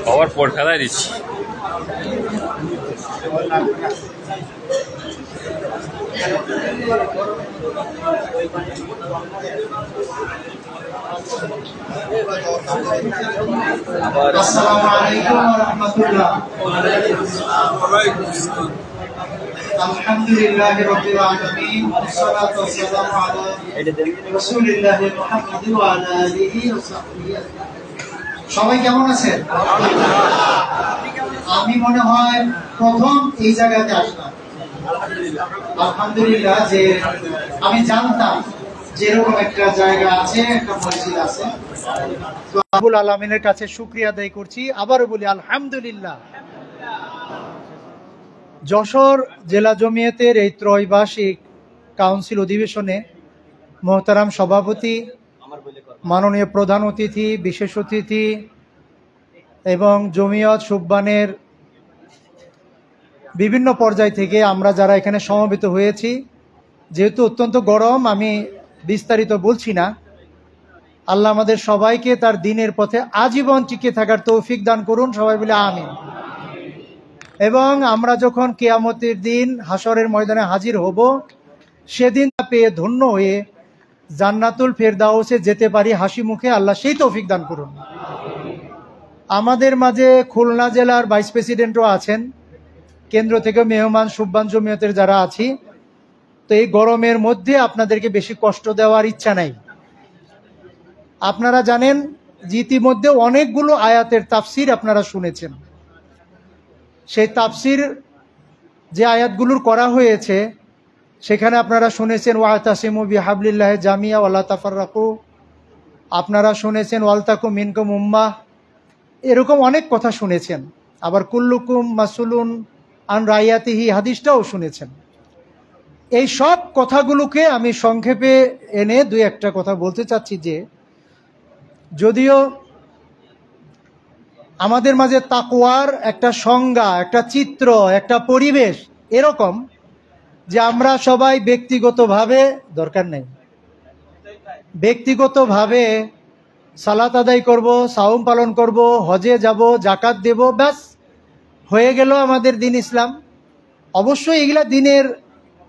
পাওয়ার পর ফেলাই দিচ্ছি। আসসালামু আলাইকুম ওয়া রাহমাতুল্লাহ। আলহামদুলিল্লাহি রাব্বিল আলামিন ওয়াস সালাতু ওয়াস সালামু আলা রাসূলিল্লাহি মুহাম্মাদিন ওয়া আলা আলিহি ওয়া সাহবিহি। সবাই কেমন আছেন? আমি মনে হয় প্রথম এই জায়গাতে আসলাম। আলহামদুলিল্লাহ যে আমি জানতাম যে এরকম একটা জায়গা আছে, একটা মসজিদ আছে। তো আবুল আলামিনের কাছে শুকরিয়া আদায় করছি। আবারও বলি আলহামদুলিল্লাহ। যশোর জেলা জমিয়তের এই ত্রৈবার্ষিক কাউন্সিল অধিবেশনে মোহতারাম সভাপতি, মাননীয় প্রধান অতিথি, বিশেষ অতিথি এবং জমিয়ত সুববানের বিভিন্ন পর্যায় থেকে আমরা যারা এখানে সমবেত হয়েছি, যেহেতু অত্যন্ত গরম আমি বিস্তারিত বলছি না। আল্লাহ আমাদের সবাইকে তার দ্বীনের পথে আজীবন টিকে থাকার তৌফিক দান করুন, সবাই বলে আমিন। এবং আমরা যখন কিয়ামতের দিন হাসরের ময়দানে হাজির হব, সেদিন পেয়ে ধন্য হয়ে জান্নাতুল ফেরদাউসে যেতে পারি হাসি মুখে, আল্লাহ সেই তৌফিক দান করুন। আমাদের মাঝে খুলনা জেলার ভাইস প্রেসিডেন্টও আছেন, কেন্দ্র থেকে মেহমান সুববান জমিয়তের যারা আছি। তো এই গরমের মধ্যে আপনাদেরকে বেশি কষ্ট দেওয়ার ইচ্ছা নাই। আপনারা জানেন যে ইতিমধ্যে অনেকগুলো আয়াতের তাফসির আপনারা শুনেছেন। সেই তাফসির যে আয়াতগুলোর করা হয়েছে সেখানে আপনারা শুনেছেন ওয়াতাসিমু বিহাবলিল্লাহি জামিয়া ওয়ালা তাফাররাকু, আপনারা শুনেছেন ওয়ালতাকু মিনকুম উম্মাহ, এরকম অনেক কথা শুনেছেন। আবার কুল্লুকুম মাসুলুন আন রাইয়াতিহি হাদিসটাও শুনেছেন। এই সব কথাগুলোকে আমি সংক্ষেপে এনে দুই একটা কথা বলতে চাচ্ছি যে যদিও আমাদের মাঝে তাকওয়ার একটা সংজ্ঞা, একটা চিত্র, একটা পরিবেশ এরকম যে আমরা সবাই ব্যক্তিগতভাবে দরকার নেই, ব্যক্তিগতভাবে সালাত আদায় করব, সাওম পালন করব, হজে যাব, জাকাত দেব, ব্যাস হয়ে গেল আমাদের দিন ইসলাম। অবশ্যই এগুলা দিনের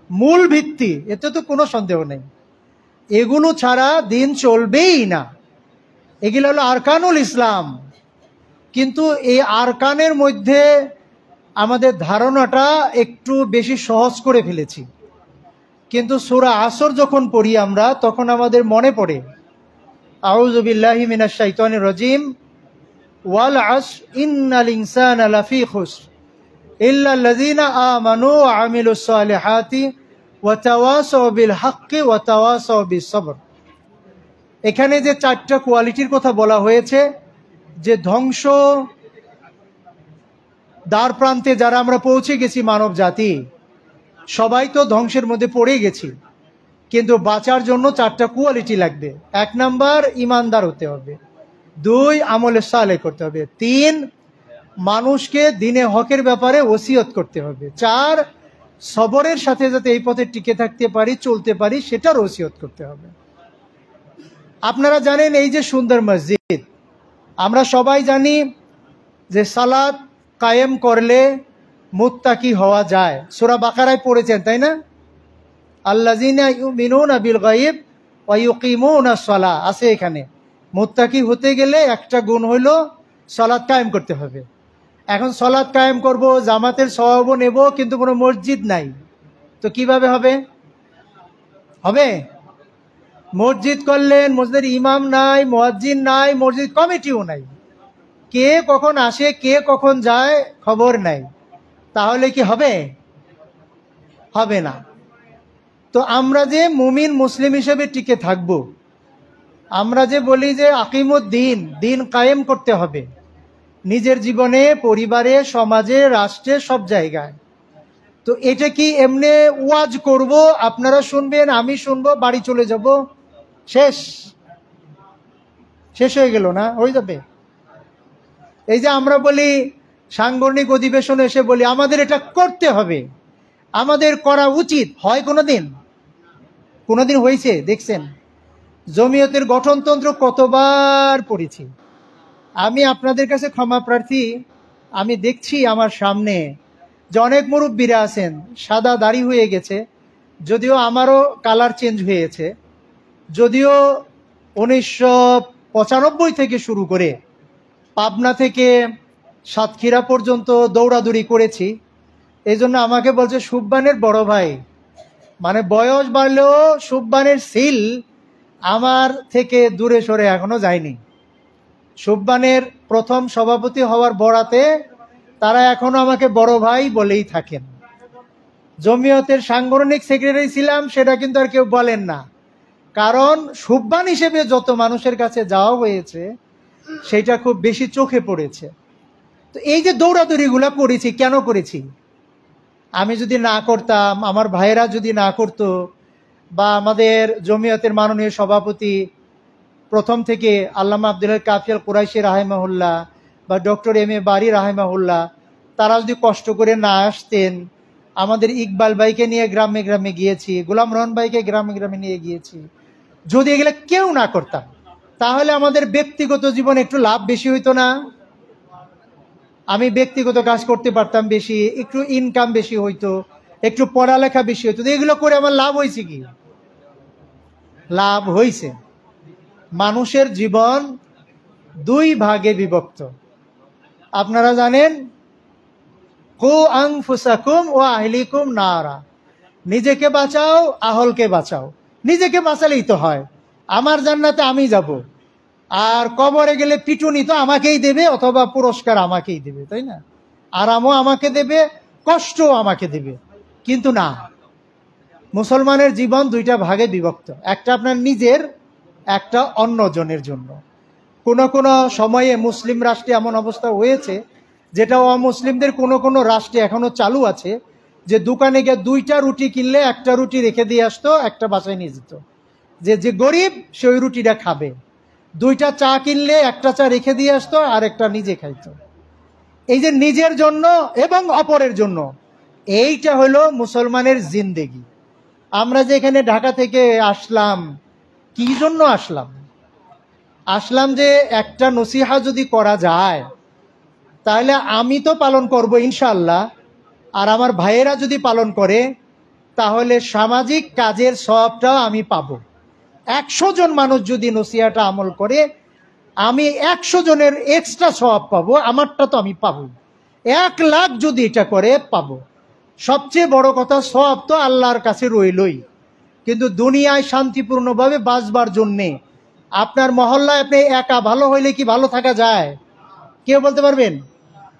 মূল ভিত্তি, এতে তো কোনো সন্দেহ নেই। এগুলো ছাড়া দিন চলবেই না। এগুলো হলো আরকানুল ইসলাম। কিন্তু এই আরকানের মধ্যে আমাদের ধারণাটা একটু বেশি সহজ করে ফেলেছি। কিন্তু সূরা আসর যখন পড়ি আমরা, তখন আমাদের মনে পড়ে আউযু বিল্লাহি মিনাশ শাইতানির রাজিম, ওয়াল আসর ইন্নাল ইনসানা লাফি খুসর ইল্লাল্লাযীনা আমানু ওয়া আমিলুস সালিহাতি ওয়া তাওয়াসাউ বিল হাক্কি ওয়া তাওয়াসাউ বিস সবর। এখানে যে চারটা কোয়ালিটির কথা বলা হয়েছে, যে ধ্বংস দ্বার প্রান্তে যারা আমরা পৌঁছে গেছি, মানব জাতি সবাই তো ধ্বংসের মধ্যে পড়ে গেছি, কিন্তু বাঁচার জন্য চারটা কোয়ালিটি লাগবে। 1 নাম্বার ইমানদার হতে হবে, 2 আমলে সালেহ করতে হবে, 3 মানুষকে দ্বীনে হকের ব্যাপারে ওসিয়ত করতে হবে, 4 সবরের সাথে যাতে এই পথে টিকে থাকতে পারি, চলতে পারি, সেটার ওসিয়ত করতে হবে। আপনারা জানেন এই যে সুন্দর মসজিদ, আমরা সবাই জানি যে সালাত কায়েম করলে মুত্তাকি হওয়া যায়। সূরা বাকারায় পড়েছেন তাই না? আল্লাযীনা ইউমিনুনা বিল গায়ব ওয়া ইউকিমুনাস সালাহ আছে এখানে। মুত্তাকি হতে গেলে একটা গুণ হলো সালাত কায়েম করতে হবে। এখন সালাত কায়েম করব, জামাতের সওয়াবও নেব, কিন্তু কোনো মসজিদ নাই, তো কিভাবে হবে? হবে? মসজিদ করলেন, মসজিদের ইমাম নাই, মুয়াজ্জিন নাই, মসজিদ কমিটিও নাই, কে কখন আসে কে কখন যায় খবর নাই, তাহলে কি হবে? হবে না। তো আমরা যে মুমিন মুসলিম হিসেবে টিকে থাকব, আমরা যে বলি যে আকিমুদ্দিন, দিন কায়েম করতে হবে নিজের জীবনে, পরিবারে, সমাজে, রাষ্ট্রে, সব জায়গায়। তো এটা কি এমনি ওয়াজ করব, আপনারা শুনবেন, আমি শুনবো, বাড়ি চলে যাব, শেষ শেষ হয়ে গেল না? হয়ে যাবে? এই যে আমরা বলি সাংগঠনিক অধিবেশনে এসে বলি আমাদের এটা করতে হবে, আমাদের করা উচিত হয়? কোনোদিন হয়েছে দেখছেন? জমিয়তের গঠনতন্ত্র কতবার পড়েছি আমি। আপনাদের কাছে ক্ষমা প্রার্থী, আমি দেখছি আমার সামনে যে অনেক মুরব্বীরা আছেন, সাদা দাড়ি হয়ে গেছে, যদিও আমারও কালার চেঞ্জ হয়েছে, যদিও 1995 থেকে শুরু করে পাবনা থেকে সাতক্ষীরা পর্যন্ত দৌড়াদৌড়ি করেছি। এই জন্য আমাকে বলছে সুব্বানের বড় ভাই, মানে বয়স বাড়লেও সুব্বানের সিল আমার থেকে দূরে সরে এখনো যায়নি। সুব্বানের প্রথম সভাপতি হওয়ার বরাতে তারা এখনো আমাকে বড় ভাই বলেই থাকেন। জমিয়তের সাংগঠনিক সেক্রেটারি ছিলাম সেটা কিন্তু আর কেউ বলেন না, কারণ সুব্বান হিসেবে যত মানুষের কাছে যাওয়া হয়েছে সেটা খুব বেশি চোখে পড়েছে। তো এই যে দৌড়াদৌড়িগুলো করেছি, কেন করেছি? আমি যদি না করতাম, আমার ভাইয়েরা যদি না করতো, বা আমাদের জমিয়তের মাননীয় সভাপতি প্রথম থেকে আল্লামা আব্দুল কাফি আল কুরাইশি রাহিমাহুল্লাহ বা ডক্টর এম এ বারি রাহিমাহুল্লাহ, তারা যদি কষ্ট করে না আসতেন, আমাদের ইকবাল ভাইকে নিয়ে গ্রামে গ্রামে গিয়েছি, গোলাম রহমান ভাইকে গ্রামে গ্রামে নিয়ে গিয়েছি, যদি এগুলো কেউ না করতাম তাহলে আমাদের ব্যক্তিগত জীবনে একটু লাভ বেশি হইতো না? আমি ব্যক্তিগত কাজ করতে পারতাম বেশি, একটু ইনকাম বেশি হইতো, একটু পড়ালেখা বেশি হইতো। এগুলো করে আমার লাভ হয়েছে কি? লাভ হয়েছে। মানুষের জীবন দুই ভাগে বিভক্ত। আপনারা জানেন, কু আনফুসাকুম ওয়া আহলিকুম নারা, নিজেকে বাঁচাও, আহলকে বাঁচাও। নিজেকে বাঁচালেই তো হয়, আমার জান্নাতে আমি যাব, আর কবরে গেলে পিটুনি তো আমাকেই দেবে, অথবা পুরস্কার আমাকেই দেবে, তাই না? আরামও আমাকে দেবে, কষ্টও আমাকে দেবে। কিন্তু না, মুসলমানের জীবন দুইটা ভাগে বিভক্ত, একটা আপনার নিজের, একটা অন্যজনের জন্য। কোনো কোনো সময়ে মুসলিম রাষ্ট্রে এমন অবস্থা হয়েছে, যেটা অমুসলিমদের কোনো কোনো রাষ্ট্রে এখনো চালু আছে, যে দোকানে গিয়ে 2টা রুটি কিনলে একটা রুটি রেখে দিয়ে আসতো, একটা বাসায় নিয়ে যেত, যে গরিব সে ওই রুটিটা খাবে। 2টা চা কিনলে একটা চা রেখে দিয়ে আসতো, আর একটা নিজে খাইতো। এই যে নিজের জন্য এবং অপরের জন্য, এইটা হলো মুসলমানের জিন্দেগি। আমরা যে এখানে ঢাকা থেকে আসলাম, কি জন্য আসলাম যে একটা নসিহা যদি করা যায় তাহলে আমি তো পালন করব ইনশাআল্লাহ, আর আমার ভাইয়েরা যদি পালন করে তাহলে সামাজিক কাজের সওয়াবটাও আমি পাবো। 100 জন মানুষ যদি নসিহাটা আমল করে, আমি 100 জনের এক্সট্রা সওয়াব পাবো, আমারটা তো আমি পাবো। 1 লাখ যদি এটা করে পাবো। সবচেয়ে বড় কথা, সওয়াব তো আল্লাহর কাছে রইলই, কিন্তু দুনিয়ায় শান্তিপূর্ণভাবে বাঁচবার জন্যে আপনার মহল্লায় আপনি একা ভালো হইলে কি ভালো থাকা যায়? কেউ বলতে পারবেন?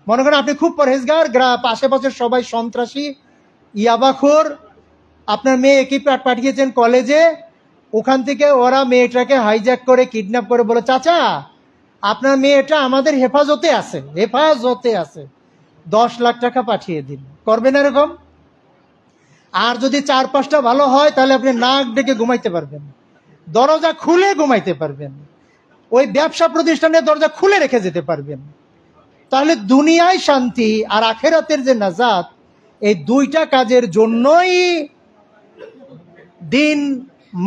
মনে করেন আপনি খুব পরহেজগার, আশেপাশের সবাই সন্ত্রাসী, ইয়াবাখোর, আপনার মেয়েকে পাঠিয়েছেন কলেজে, ওখান থেকে ওরা মেয়েটাকে হাইজ্যাক করে কিডন্যাপ করে বলে, চাচা আপনার মেয়েটা আমাদের হেফাজতে আছে, 10 লাখ টাকা পাঠিয়ে দিন। করবেন এরকম? আর যদি 4-5টা ভালো হয় তাহলে আপনি নাক ডেকে ঘুমাইতে পারবেন, দরজা খুলে ঘুমাইতে পারবেন, ওই ব্যবসা প্রতিষ্ঠানের দরজা খুলে রেখে যেতে পারবেন। তাহলে দুনিয়ায় শান্তি আর আখেরাতের যে নাজাত, এই দুইটা কাজের জন্যই দিন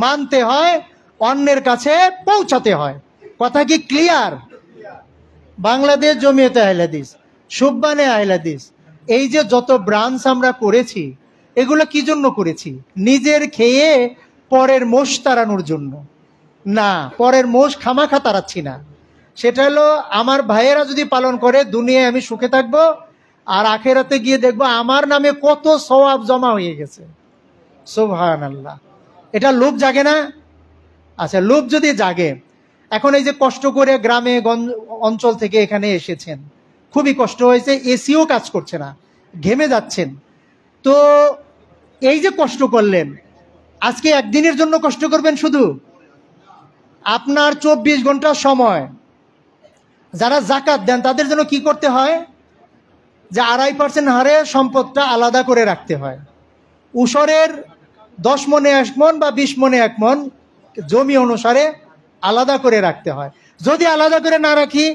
মানতে হয়, অন্যের কাছে পৌঁছাতে হয়। কথা কি ক্লিয়ার? বাংলাদেশ জমিয়তে আহলে হাদিস, সুব্বানে আহলে হাদিস, এই যে যত ব্রাঞ্চ আমরা করেছি, এগুলো কি জন্য করেছি? নিজের খেয়ে পরের মোষ তাড়ানোর জন্য না, পরের মোষ খামাখা তাড়াচ্ছি না। সেটা হলো, আমার ভাইয়েরা যদি পালন করে দুনিয়ায় আমি সুখে থাকবো, আর আখেরাতে গিয়ে দেখবো আমার নামে কত সওয়াব জমা হয়ে গেছে। সুবহানাল্লাহ। এটা লোভ জাগে না? আচ্ছা, লোভ যদি জাগে, এখন এই যে কষ্ট করে গ্রামে অঞ্চল থেকে এখানে এসেছেন, খুবই কষ্ট হয়েছে, এসিও কাজ করছে না, ঘেমে যাচ্ছেন, তো এই যে কষ্ট করলেন, আজকে একদিনের জন্য কষ্ট করবেন শুধু? আপনার 24 ঘন্টা সময়, যারা জাকাত দেন তাদের জন্য কি করতে হয়? যে 2.5% হারে সম্পদটা আলাদা করে রাখতে হয়। উসরের 10 মনে 1 মন বা 20 মনে 1 মন জমি অনুসারে আলাদা করে রাখতে হয়। যদি আলাদা করে না রাখি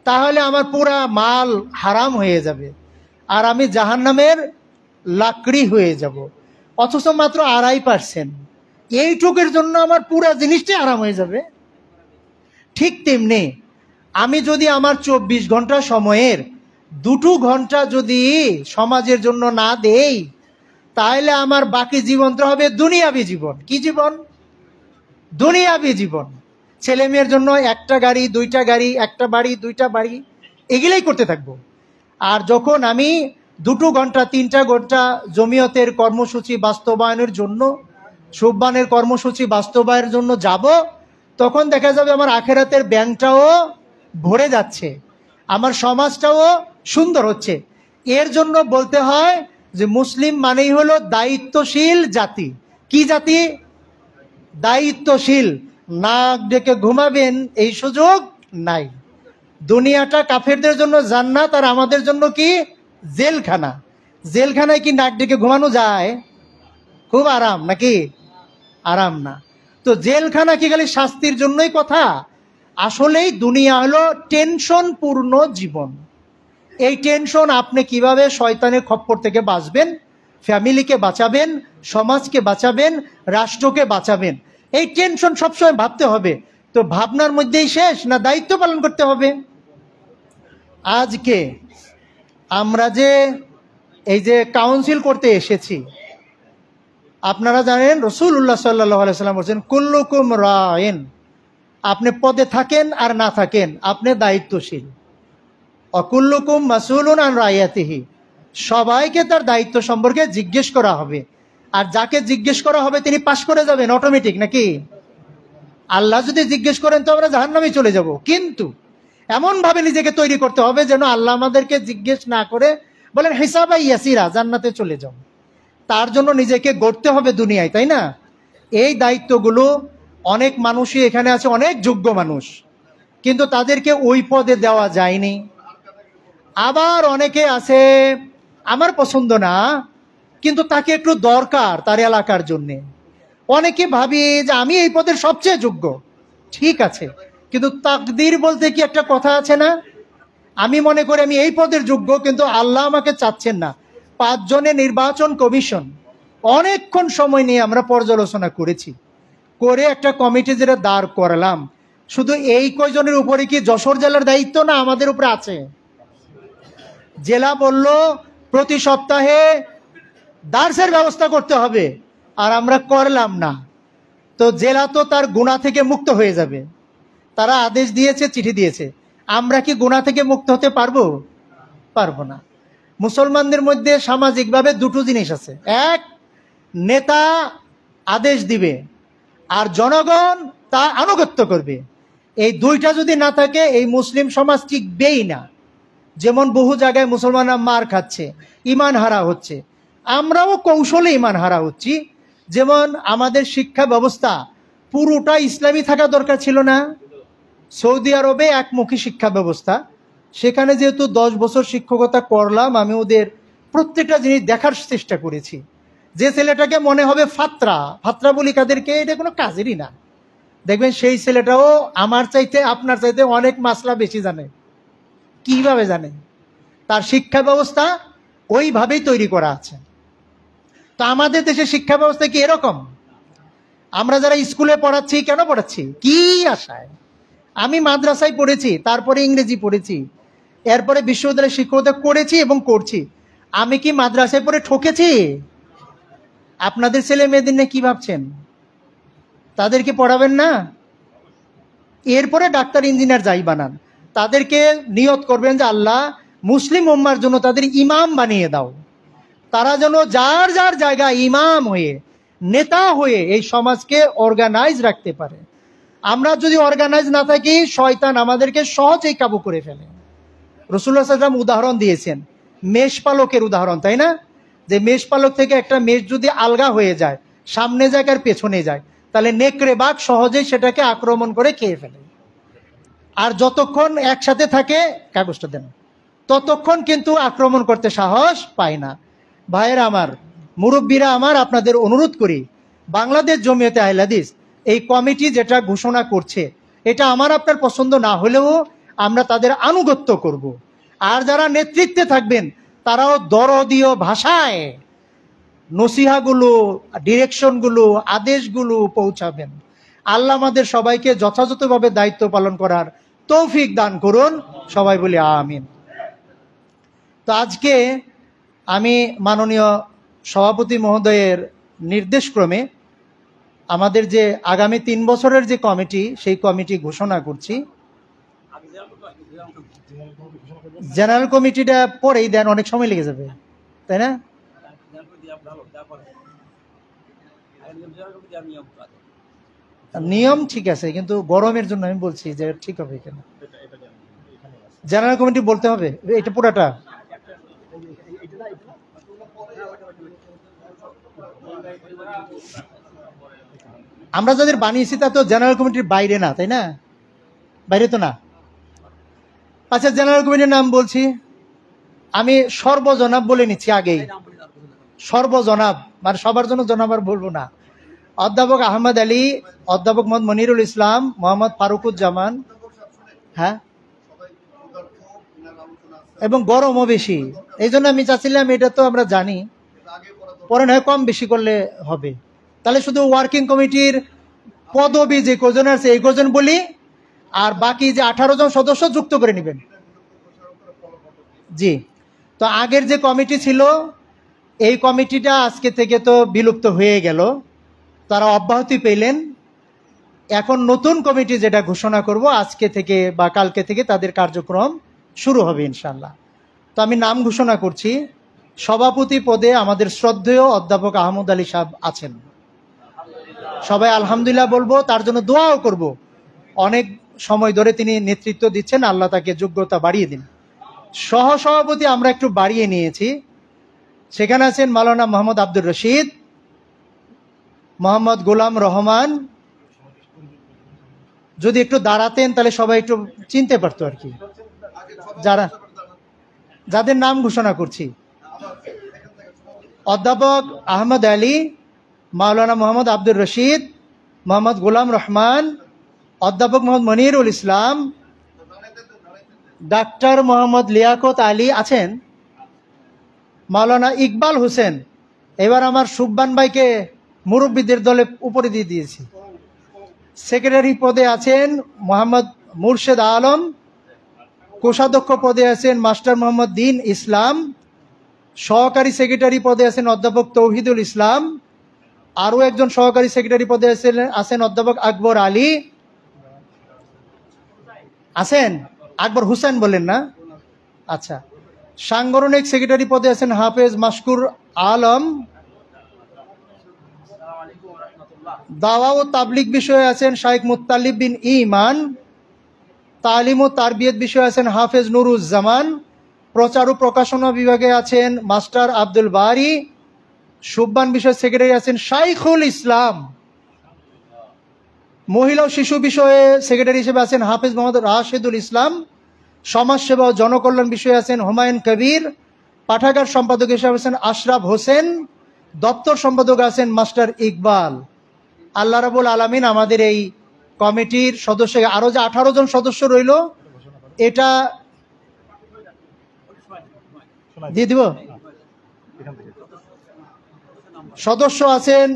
তাহলে আমার পুরা মাল হারাম হয়ে যাবে, আর আমি জাহান্নামের লাকড়ি হয়ে যাব, অথচ মাত্র 2.5%। এইটুকের জন্য আমার পুরো জিনিসটাই আরাম হয়ে যাবে। ঠিক তেমনি আমি যদি আমার 24 ঘন্টা সময়ের 2 ঘন্টা যদি সমাজের জন্য না দেই, তাহলে আমার বাকি জীবনটা হবে দুনিয়াবি জীবন। কি জীবন? দুনিয়াবি জীবন। ছেলে মেয়ের জন্য 1টা গাড়ি, 2টা গাড়ি, 1টা বাড়ি, 2টা বাড়ি, এগুলাই করতে থাকবো। আর যখন আমি 2 ঘন্টা 3টা ঘন্টা জমিয়তের কর্মসূচি বাস্তবায়নের জন্য, সুবহানের কর্মসূচি বাস্তবায়নের জন্য যাব, তখন দেখা যাবে আমার আখেরাতের ব্যাংকটাও ভরে যাচ্ছে, আমার সমাজটাও সুন্দর হচ্ছে। এর জন্য বলতে হয় যে মুসলিম মানেই হলো দায়িত্বশীল জাতি। কি জাতি? দায়িত্বশীল। নাক ডেকে ঘুমাবেন এই সুযোগ নাই। দুনিয়াটা কাফেরদের জন্য জান্নাত, আর আমাদের জন্য কি? জেলখানা। জেলখানায় কি নাক ডেকে ঘুমানো যায়? খুব আরাম নাকি? আরাম না। তো জেলখানা কি খালি শাস্তির জন্যই কথা? আসলেই দুনিয়া হলো টেনশন পূর্ণ জীবন। এই টেনশন আপনি কিভাবে শয়তানের খপ্পর থেকে বাঁচবেন, ফ্যামিলিকে বাঁচাবেন, সমাজকে বাঁচাবেন, রাষ্ট্রকে বাঁচাবেন, এই টেনশন সবসময় ভাবতে হবে। তো ভাবনার মধ্যেই শেষ না দায়িত্ব পালন করতে হবে? আজকে আমরা যে এই যে কাউন্সিল করতে এসেছি, আপনারা জানেন রাসূলুল্লাহ সাল্লাল্লাহু আলাইহি ওয়াসাল্লাম বলেছেন কুল্লুকুম রাইন। আপনি পদে থাকেন আর না থাকেন, আপনি দায়িত্বশীল। অকুল্লুকুম মাসউলুন আন রাইয়াতিহি। সবাইকে তার দায়িত্ব সম্পর্কে জিজ্ঞেস করা হবে, আর যাকে জিজ্ঞেস করা হবে তিনি পাশ করে যাবেন অটোমেটিক নাকি? আল্লাহ যদি জিজ্ঞেস করেন তো আমরা জাহান্নামে চলে যাব। কিন্তু এমন ভাবে নিজেকে তৈরি করতে হবে যেন আল্লাহ আমাদেরকে জিজ্ঞেস না করে বলেন হিসাবা ইয়াসিরা, জান্নাতে চলে যাও। তার জন্য নিজেকে গড়তে হবে দুনিয়ায়, তাই না? এই দায়িত্বগুলো অনেক মানুষই এখানে আছে, অনেক যোগ্য মানুষ, কিন্তু তাদেরকে ওই পদে দেওয়া যায়নি। আবার অনেকে আছে আমার পছন্দ না, কিন্তু তাকে একটু দরকার তার এলাকার জন্যে। অনেকে ভাবি যে আমি এই পদের সবচেয়ে যোগ্য। ঠিক আছে, কিন্তু তাকদীর বলতে কি একটা কথা আছে না? আমি মনে করি আমি এই পদের যোগ্য, কিন্তু আল্লাহ আমাকে চাচ্ছেন না। 5 জনের নির্বাচন কমিশন, অনেকক্ষণ সময় নিয়ে আমরা পর্যালোচনা করেছি, করে একটা কমিটি যেটা দাঁড় করালাম। শুধু এই কয়জনের উপরে কি যশোর জেলার দায়িত্ব না আমাদের উপরে আছে? জেলা বলল প্রতি সপ্তাহে দার্সের ব্যবস্থা করতে হবে, আর আমরা করলাম না। তো জেলা তো তার গুনাহ থেকে মুক্ত হয়ে যাবে। তারা আদেশ দিয়েছে, চিঠি দিয়েছে, আমরা কি গুনাহ থেকে মুক্ত হতে পারবো? পারবো না। মুসলমানদের মধ্যে সামাজিকভাবে 2টো জিনিস আছে। এক, নেতা আদেশ দিবে আর জনগণ তা আনুগত্য করবে। এই 2টা যদি না থাকে এই মুসলিম সমাজ টিকবেই না। যেমন বহু জায়গায় মুসলমানরা মার খাচ্ছে, ইমান হারা হচ্ছে, আমরাও কৌশলে ইমান হারা হচ্ছি। যেমন আমাদের শিক্ষা ব্যবস্থা পুরোটা ইসলামী থাকা দরকার ছিল না? সৌদি আরবে একমুখী শিক্ষা ব্যবস্থা, সেখানে যেহেতু 10 বছর শিক্ষকতা করলাম, আমি ওদের প্রত্যেকটা জিনিস দেখার চেষ্টা করেছি। যে ছেলেটাকে মনে হবে ফাত্রা, ফাত্রা বলি কাদেরকে, এটা কোনো কাজেরই না, দেখবেন সেই ছেলেটাও আমার চাইতে আপনার চাইতে অনেক মাসলা বেশি জানে। কিভাবে জানে? তার শিক্ষা ব্যবস্থা ওইভাবেই তৈরি করা আছে। তো আমাদের দেশে শিক্ষা ব্যবস্থা কি এরকম? আমরা যারা স্কুলে পড়াচ্ছি, কেন পড়াচ্ছি? কি আশায়? আমি মাদ্রাসায় পড়েছি, তারপরে ইংরেজি পড়েছি, এরপরে বিশ্ববিদ্যালয়ে শিক্ষকতা করেছি এবং করছি। আমি কি মাদ্রাসায় পড়ে ঠকেছি? আপনাদের ছেলে মেয়েদের নিয়ে কি ভাবছেন? তাদেরকে পড়াবেন না? এরপরে ডাক্তার ইঞ্জিনিয়ার যাই বানান, তাদেরকে নিয়ত করবেন যে আল্লাহ মুসলিম উম্মার জন্য তাদের ইমাম বানিয়ে দাও। তারা যেন যার যার জায়গায় ইমাম হয়ে, নেতা হয়ে এই সমাজকে অর্গানাইজ রাখতে পারে। আমরা যদি অর্গানাইজ না থাকি, শয়তান আমাদেরকে সহজেই কাবু করে ফেলে। রাসূলুল্লাহ সাল্লাল্লাহু আলাইহি ওয়াসাল্লাম উদাহরণ দিয়েছেন, মেষপালকের উদাহরণ, তাই না? যে মেষপালক থেকে একটা মেষ যদি আলগা হয়ে যায়, সামনে যায় আর পেছনে যায়, তাহলে নেকড়ে বাঘ সহজেই সেটাকে আক্রমণ করে খেয়ে ফেলে। আর যতক্ষণ একসাথে থাকে, কাগজটা দেন, ততক্ষণ কিন্তু আক্রমণ করতে সাহস পায় না। ভাইয়েরা আমার, মুরব্বীরা আমার, আপনাদের অনুরোধ করি, বাংলাদেশ জমিয়তে আহলে হাদিস এই কমিটি যেটা ঘোষণা করছে, এটা আমার আপনার পছন্দ না হলেও আমরা তাদের আনুগত্য করব। আর যারা নেতৃত্বে থাকবেন তারাও দরদীয় ভাষায় নসিহাগুলো, ডিরেকশনগুলো, আদেশগুলো পৌঁছাবেন। আল্লাহ আমাদের সবাইকে যথাযথভাবে দায়িত্ব পালন করার তৌফিক দান করুন, সবাই বলি আমিন। তো আজকে আমি মাননীয় সভাপতি মহোদয়ের নির্দেশক্রমে আমাদের যে আগামী 3 বছরের যে কমিটি, সেই কমিটি ঘোষণা করছি। জেনারেল কমিটিটা পরেই দেন, অনেক সময় লেগে যাবে, তাই না? নিয়ম ঠিক আছে, কিন্তু গরমের জন্য আমি বলছি যে ঠিক হবে কেন জেনারেল কমিটি বলতে হবে এটা পুরাটা। আমরা যাদের বানিয়েছি তা তো জেনারেল কমিটির বাইরে না, তাই না? বাইরে তো না। আচ্ছা, জেনারেল কমিটির নাম বলছি আমি, সর্বজনাব বলে নিচ্ছি আগেই। সর্বজনাব মানে সবার জন্য জনাব আর বলবো না। অধ্যাপক আহমদ আলী, অধ্যাপক মোহাম্মদ মনিরুল ইসলাম, মোহাম্মদ ফারুকুজ্জামান। হ্যাঁ, এবং গরমও বেশি, এই জন্য আমি চাচ্ছিলাম, এটা তো আমরা জানি, পরে নয় কম বেশি করলে হবে। তাহলে শুধু ওয়ার্কিং কমিটির পদবি যে কজন আছে এই কজন বলি, আর বাকি যে 18 জন সদস্য যুক্ত করে নেবেন। জি, তো আগের যে কমিটি ছিল এই কমিটিটা আজকে থেকে তো বিলুপ্ত হয়ে গেল, তারা অব্যাহতি পেলেন। এখন নতুন কমিটি যেটা ঘোষণা করব আজকে থেকে বা কালকে থেকে তাদের কার্যক্রম শুরু হবে ইনশাল্লাহ। তো আমি নাম ঘোষণা করছি। সভাপতি পদে আমাদের শ্রদ্ধেয় অধ্যাপক আহমদ আলী সাহেব আছেন। সবাই আলহামদুলিল্লাহ বলবো, তার জন্য দোয়াও করব। অনেক সময় ধরে তিনি নেতৃত্ব দিচ্ছেন, আল্লাহ তাকে যোগ্যতা বাড়িয়ে দিন। সহসভাপতি আমরা একটু বাড়িয়ে নিয়েছি, সেখানে আছেন মাওলানা মোহাম্মদ আব্দুর রশিদ, মোহাম্মদ গোলাম রহমান। যদি একটু দাঁড়াতেন তাহলে সবাই একটু চিনতে পারতো আর কি, যাদের নাম ঘোষণা করছি। অধ্যাপক আহমদ আলী, মাওলানা মোহাম্মদ আব্দুর রশিদ, মোহাম্মদ গোলাম রহমান, অধ্যাপক মোহাম্মদ মনিরুল ইসলাম, ডাক্তার মোহাম্মদ লিয়াকত আলী আছেন, মাওলানা ইকবাল হোসেন। এবার আমার সুব্বান ভাইকে মুরব্বীদের দলে উপরে দিয়ে দিয়েছি। সেক্রেটারি পদে আছেন মোহাম্মদ মুর্শেদ আলম, কোষাধ্যক্ষ পদে আছেন মাস্টার মোহাম্মদ দিন ইসলাম, সহকারী সেক্রেটারি পদে আছেন অধ্যাপক তৌহিদুল ইসলাম, আরও একজন সহকারী সেক্রেটারি পদে আছেন অধ্যাপক আকবর আলী। আছেন আকবর হুসেন বলেন না? আচ্ছা। সাংগঠনিক সেক্রেটারি পদে আছেন হাফেজ মাশকুর আলম। দাওয়া ও তাবলিগ বিষয়ে আছেন শাইখ মুত্তালিব বিন ইমান। তালিম ও তারবিয়ত বিষয়ে আছেন হাফেজ নুরুজ্জামান। প্রচার ও প্রকাশনা বিভাগে আছেন মাস্টার আব্দুল বারি। সুব্বান বিষয় সেক্রেটারি আছেন শাইখুল ইসলাম। মহিলা ও শিশু বিষয়ে সেক্রেটারি হিসেবে আছেন হাফেজ মোহাম্মদ রাশেদুল ইসলাম। সমাজসেবা ও জনকল্যাণ বিষয়ে আছেন হুমায়ুন কবির। পাঠাগার সম্পাদক হিসেবে আছেন আশরাফ হোসেন। দপ্তর সম্পাদক আছেন মাস্টার ইকবাল। আল্লাহ রাব্বুল আলামিন আমাদের এই কমিটির সদস্য, আরো যে 18 জন সদস্য রইল, এটা দিয়ে দিব। সদস্য আছেন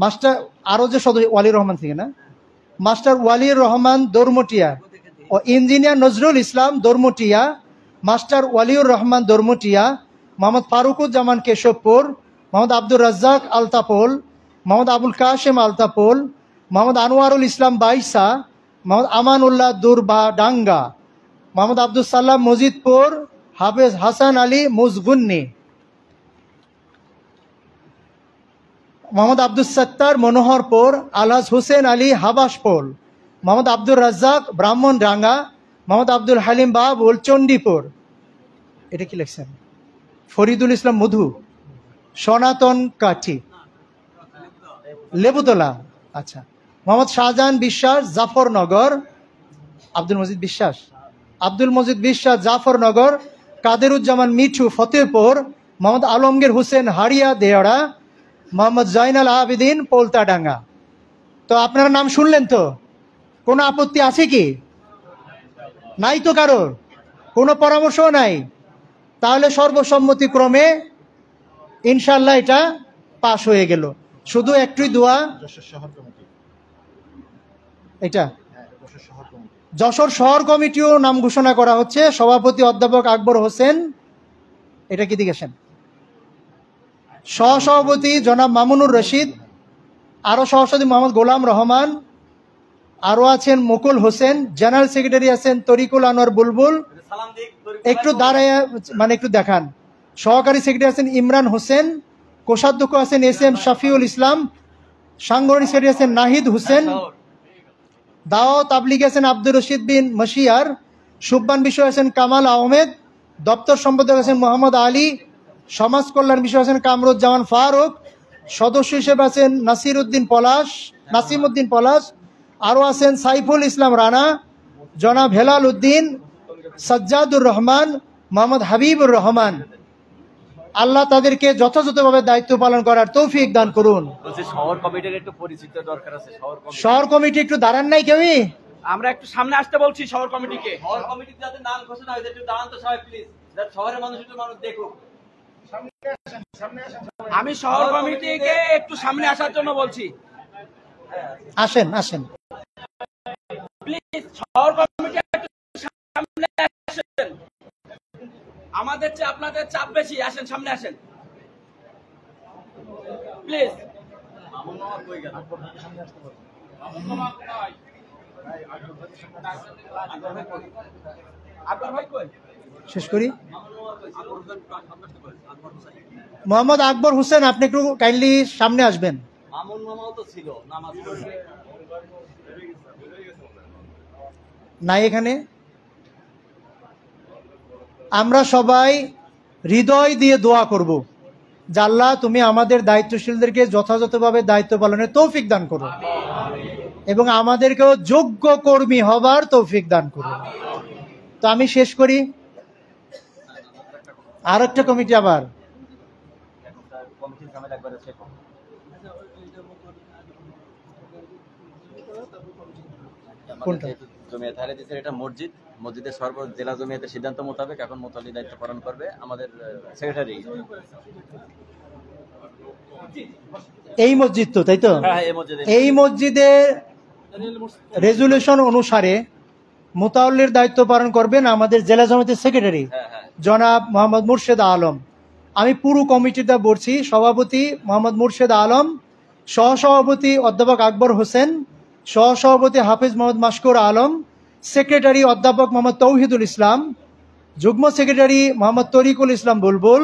মাস্টার, আরো যে সদস্য ওয়ালির রহমান থেকে না, মাস্টার ওয়ালির রহমান দরমটিয়া ও ইঞ্জিনিয়ার নজরুল ইসলাম দরমটিয়া, মাস্টার ওয়ালিউর রহমান দরমটিয়া, মোহাম্মদ ফারুকুজ্জামান কেশবপুর, মোহাম্মদ আব্দুর রাজ্জাক আলতাপোল, মোহাম্মদ আবুল কাশেম আলতাপোল, মোহাম্মদ আনোয়ারুল ইসলাম বাইসা, মোহাম্মদ আমানুল্লাহ দুরবা ডাঙ্গা, মোহাম্মদ আব্দুল সালাম মজিদপুর, হাফেজ হাসান আলী মুজগুন্নি, মোহাম্মদ আব্দুল সত্তার মনোহরপুর, আলহাজ হুসেন আলী হাবাসপোল, মোহাম্মদ আব্দুর রাজ্জাক ব্রাহ্মণ ডাঙ্গা, মোহাম্মদ আব্দুল হালিম বাবুল চণ্ডীপুর। এটা কি লিখছেন? ফরিদুল ইসলাম মধু, সনাতন কাঠি, লেবুতলা। আচ্ছা। মোহাম্মদ শাহজাহান বিশ্বাস জাফরনগর, আব্দুল মজিদ বিশ্বাস, আব্দুল মজিদ বিশ্বাস জাফরনগর, কাদেরুজ্জামান মিঠু ফতেহপুর, মোহাম্মদ আলমগীর হোসেন হারিয়া দেওড়া, মোহাম্মদ জয়নাল আবেদিন পোলতাডাঙ্গা। তো আপনারা নাম শুনলেন তো, কোনো আপত্তি আছে কি? নাই তো কারোর, কোনো পরামর্শ নাই। তাহলে সর্বসম্মতিক্রমে ইনশাল্লাহ এটা পাশ হয়ে গেল। শুধু একটুই দোয়া, এটা যশোর শহর কমিটিও নাম ঘোষণা করা হচ্ছে। সভাপতি অধ্যাপক আকবর হোসেন, এটা কি দিকেছেন, সহসভাপতি জনাব মামুনুর রশিদ, আরো সহসভাপতি মোহাম্মদ গোলাম রহমান, আরো আছেন মুকুল হোসেন, জেনারেল সেক্রেটারি আছেন তরিকুল আনোয়ার বুলবুল, একটু দাঁড়ায় মানে একটু দেখান। সহকারী সেক্রেটারি আছেন ইমরান হোসেন, কোষাধ্যক্ষ আছেন SM শাফিউল ইসলাম, সাংগঠনিক সেক্রেটারি আছেন নাহিদ হোসেন, দাওয়াত তাবলিগে আছেন আব্দুর রশিদ বিন মশিয়ার, সুববান বিষয় আছেন কামাল আহমেদ, দপ্তর সম্পাদক আছেন মোহাম্মদ আলী, সমাজ কল্যাণ বিষয় আছেন কামরুজ্জামান ফারুক, সদস্য হিসেবে আছেন নাসিমউদ্দিন পলাশ, আরো আছেন সাইফুল ইসলাম রানা, জনাব হেলাল উদ্দিন, সাজ্জাদুর রহমান, মোহাম্মদ হাবিবুর রহমান। আল্লাহ তাদেরকে যথাযথভাবে দায়িত্ব পালন করার তৌফিক দান করুন। শহর কমিটির একটু পরিচিত দরকার আছে। শহর কমিটি একটু দাঁড়ান নাই কেউই? আমরা একটু সামনে আসতে বলছি শহর কমিটিকে। শহর কমিটির যাতে নাম ঘোষণা হয়েছে একটু দাঁড়ান তো সবাই প্লিজ, যাতে শহরের মানুষ দেখুক। আমি শহর কমিটিকে একটু সামনে আসার জন্য বলছি। আসেন আসেন প্লিজ, শহর কমিটি একটু সামনে আসেন। আমাদের চেয়ে আপনাদের চাপ বেশি, আসেন সামনে আসেন প্লিজ। শেষ করি। মোহাম্মদ আকবর হোসেন, আপনি একটু কাইন্ডলি সামনে আসবেন। নাই এখানে। আমরা সবাই হৃদয় দিয়ে দোয়া করব যে আল্লাহ তুমি আমাদের দায়িত্বশীলদেরকে যথাযথভাবে দায়িত্ব পালনের তৌফিক দান করো এবং আমাদেরকেও যোগ্য কর্মী হবার তৌফিক দান করো। তো আমি শেষ করি। আর একটা কমিটি আবার কোনটা? জমিয়ত আহলে হাদিসের এটা মসজিদের সর্ব জেলা জমিয়তের সিদ্ধান্ত মোতাবেক এখন মুতাল্লি দায়িত্ব পালন করবে আমাদের সেক্রেটারি। এই মসজিদ তো, তাই তো? এই মসজিদে রেজুলেশন অনুসারে মুতাওয়াল্লির দায়িত্ব পালন করবেন আমাদের জেলা জমিয়তের সেক্রেটারি জনাব মোহাম্মদ মুর্শেদ আলম। আমি পুরো কমিটিটা বলছি। সভাপতি মোহাম্মদ মুর্শেদ আলম, সহসভাপতি অধ্যাপক আকবর হোসেন, সহসভাপতি হাফিজ মোহাম্মদ মাশকুর আলম, সেক্রেটারি অধ্যাপক মোহাম্মদ তৌহিদুল ইসলাম, যুগ্ম সেক্রেটারি মোহাম্মদ তরিকুল ইসলাম বুলবুল,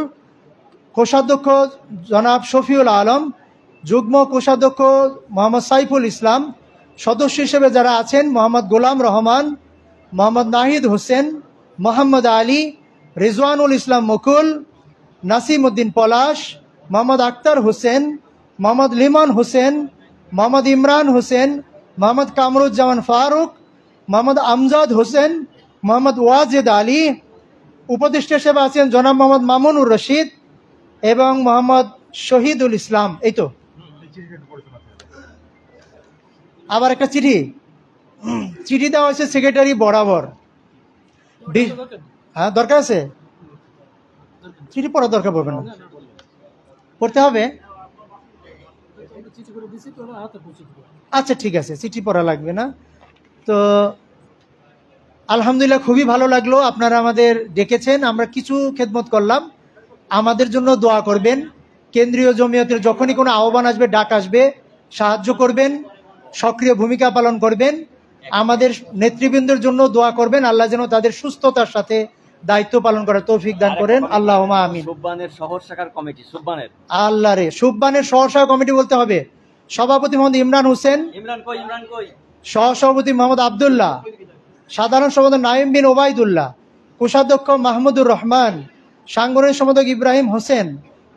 কোষাধ্যক্ষ জনাব শফিউল আলম, যুগ্ম কোষাধ্যক্ষ মোহাম্মদ সাইফুল ইসলাম, সদস্য হিসেবে যারা আছেন মোহাম্মদ গোলাম রহমান, মোহাম্মদ নাহিদ হোসেন, মোহাম্মদ আলী, রিজওয়ানুল ইসলাম মুকুল, নাসিমউদ্দিন পলাশ, মোহাম্মদ আক্তার হোসেন, মোহাম্মদ লিমন হোসেন, মোহাম্মদ ইমরান হোসেন, মোহাম্মদ কামরুজ্জামান ফারুক, মোহাম্মদ আমজাদ হোসেন, মোহাম্মদ ওয়াজেদ আলী। উপদেষ্টা হিসেবে আছেন জনাব মোহাম্মদ মামুনুর রশিদ এবং মোহাম্মদ শহীদুল ইসলাম। এই তো। আবার একটা চিঠি দেওয়া হয়েছে সেক্রেটারি বরাবর। হ্যাঁ, দরকার আছে? চিঠি পড়ার দরকার পড়বে না, পড়তে হবে? আচ্ছা ঠিক আছে, চিঠি পড়া লাগবে না। তো আলহামদুলিল্লাহ, খুবই ভালো লাগলো আপনারা আমাদের ডেকেছেন, আমরা কিছু খেদমত করলাম। আমাদের জন্য দোয়া করবেন। কেন্দ্রীয় জমিয়তের যখনই কোনো আহ্বান আসবে, ডাক আসবে, সাহায্য করবেন, সক্রিয় ভূমিকা পালন করবেন। আমাদের নেতৃবৃন্দের জন্য দোয়া করবেন, আল্লাহ যেন তাদের সুস্থতার সাথে দায়িত্ব পালন করার তৌফিক দান করেন। আল্লাহুম্মা আমিন। সুববানের শহর শাখার কমিটি, আল্লাহ রে, সুববানের শহর শাখা কমিটি বলতে হবে। সভাপতি মোহাম্মদ ইমরান হোসেন, সহসভাপতি মোহাম্মদ আবদুল্লাহ, সাধারণ সম্পাদক নাইম বিন ওবায়দুল্লাহ, কোষাধ্যক্ষ মাহমুদুর রহমান, সাংগঠনিক সম্পাদক ইব্রাহিম হোসেন,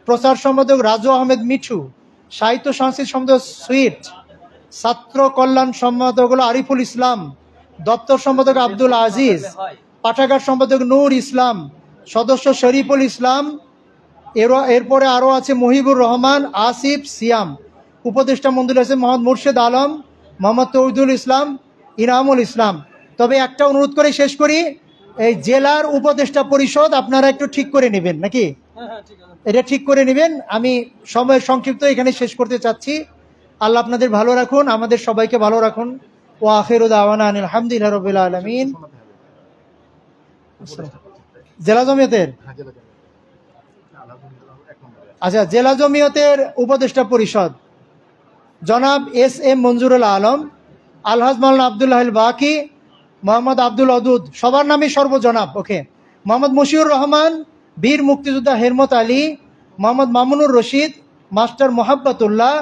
প্রচার সম্পাদক রাজু আহমেদ মিঠু, সাহিত্য সংস্কৃতি সম্পাদক সুইট, ছাত্র কল্যাণ সম্পাদক হল আরিফুল ইসলাম, দপ্তর সম্পাদক আব্দুল আজিজ, পাঠাগার সম্পাদক নূর ইসলাম, সদস্য শরীফুল ইসলাম। এরপরে আরও আছে মহিবুর রহমান, আসিফ, সিয়াম। উপদেষ্টা মন্ডলী আছে মোহাম্মদ মুর্শেদ আলম, মোহাম্মদ তৌহিদুল ইসলাম, ইনামুল ইসলাম। তবে একটা অনুরোধ করে শেষ করি, এই জেলার উপদেষ্টা পরিষদ আপনারা একটু ঠিক করে নেবেন নাকি? এটা ঠিক করে নেবেন। আমি সময় সংক্ষিপ্ত এখানে শেষ করতে চাচ্ছি। আল্লাহ আপনাদের ভালো রাখুন, আমাদের সবাইকে ভালো রাখুন। ওয়া আখিরু দাওয়ানা আনিল হামদুলিল্লাহি রাব্বিল আলামিন। জেলা জমিয়তের আচ্ছা, জেলা জমিয়তের উপদেষ্টা পরিষদ জনাব এস.এম. মঞ্জুরুল আলম, আলহাজ মাওলানা আব্দুল্লাহ বাকি, মোহাম্মদ আব্দুল অদুদ, সবার নামে সর্বজনাব। ওকে। মোহাম্মদ মশিউর রহমান, বীর মুক্তিযোদ্ধা হেরমত আলী, মোহাম্মদ মামুনুর রশিদ, মাস্টার মোহাব্বতুল্লাহ,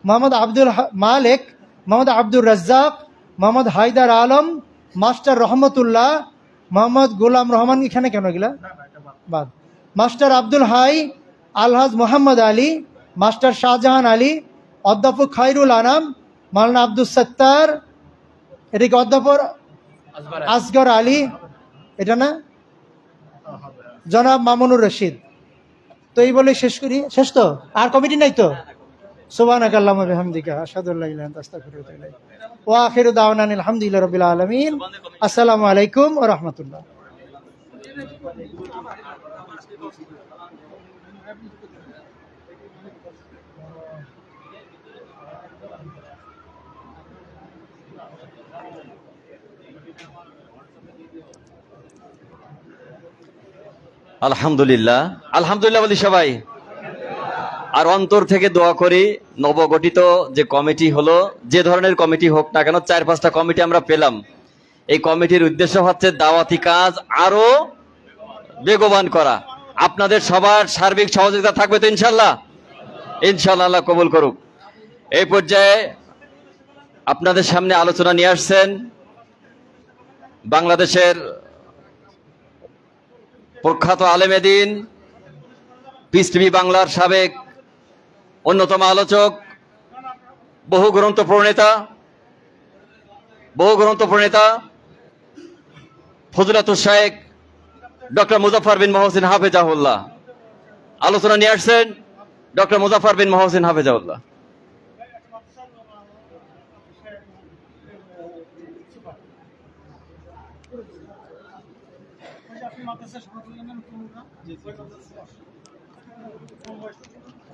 মোহাম্মদ আব্দুল মালেক, মোহাম্মদ আব্দুর রাজ্জাক, মোহাম্মদ হায়দার আলম, মাস্টার রহমতুল্লাহ, মোহাম্মদ গোলাম রহমান, এখানে কেন গেলা বাদ, মাস্টার আব্দুল হাই, আলহাজ মোহাম্মদ আলী, মাস্টার শাহজাহান আলী, অধ্যাপক খায়রুল আনাম, মাওলানা আব্দুল সত্তার, এটাকে অধ্যাপক আসগর আলী, এটা না, জনাব মামুনুর রশিদ। তো এই বলে শেষ করি। শেষ তো? আর কমিটি নাই তো? সুবহানাকা আল্লাহুম্মা বিহামদিকা আশহাদু আল্লা ইলাহা ইল্লা আনতা আস্তাগফিরুকা ওয়া আতুবু ইলাইক। ওয়া আখিরু দাওয়ানা আলহামদুলিল্লাহি রাব্বিল আলামিন। আসসালামু আলাইকুম ওয়া রাহমাতুল্লাহ। আলহামদুলিল্লাহ, আলহামদুলিল্লাহ বলি সবাই। আর অন্তর থেকে দোয়া করি, নবগঠিত যে কমিটি হলো, যে ধরনের কমিটি হোক না কেন, 4-5টা কমিটি আমরা পেলাম। এই কমিটির উদ্দেশ্য হচ্ছে দাওয়াতি কাজ আরো বেগবান করা। আপনাদের সবার সার্বিক সহযোগিতা থাকবে তো ইনশাল্লাহ? ইনশাল্লাহ, আল্লাহ কবুল করুক। এই পর্যায়ে আপনাদের সামনে আলোচনা নিয়ে আসছেন বাংলাদেশের প্রখ্যাত আলেমে দ্বীন, পিস টিভি বাংলার সাবেক অন্যতম আলোচক, বহু গ্রন্থ প্রণেতা ফজিলাতুল শাইখ ডক্টর মুজাফফর বিন মহসিন হাফেজাহুল্লাহ। আলোচনা নিয়ে আসছেন ডক্টর মুজাফফর বিন মহসিন হাফেজাহুল্লাহ।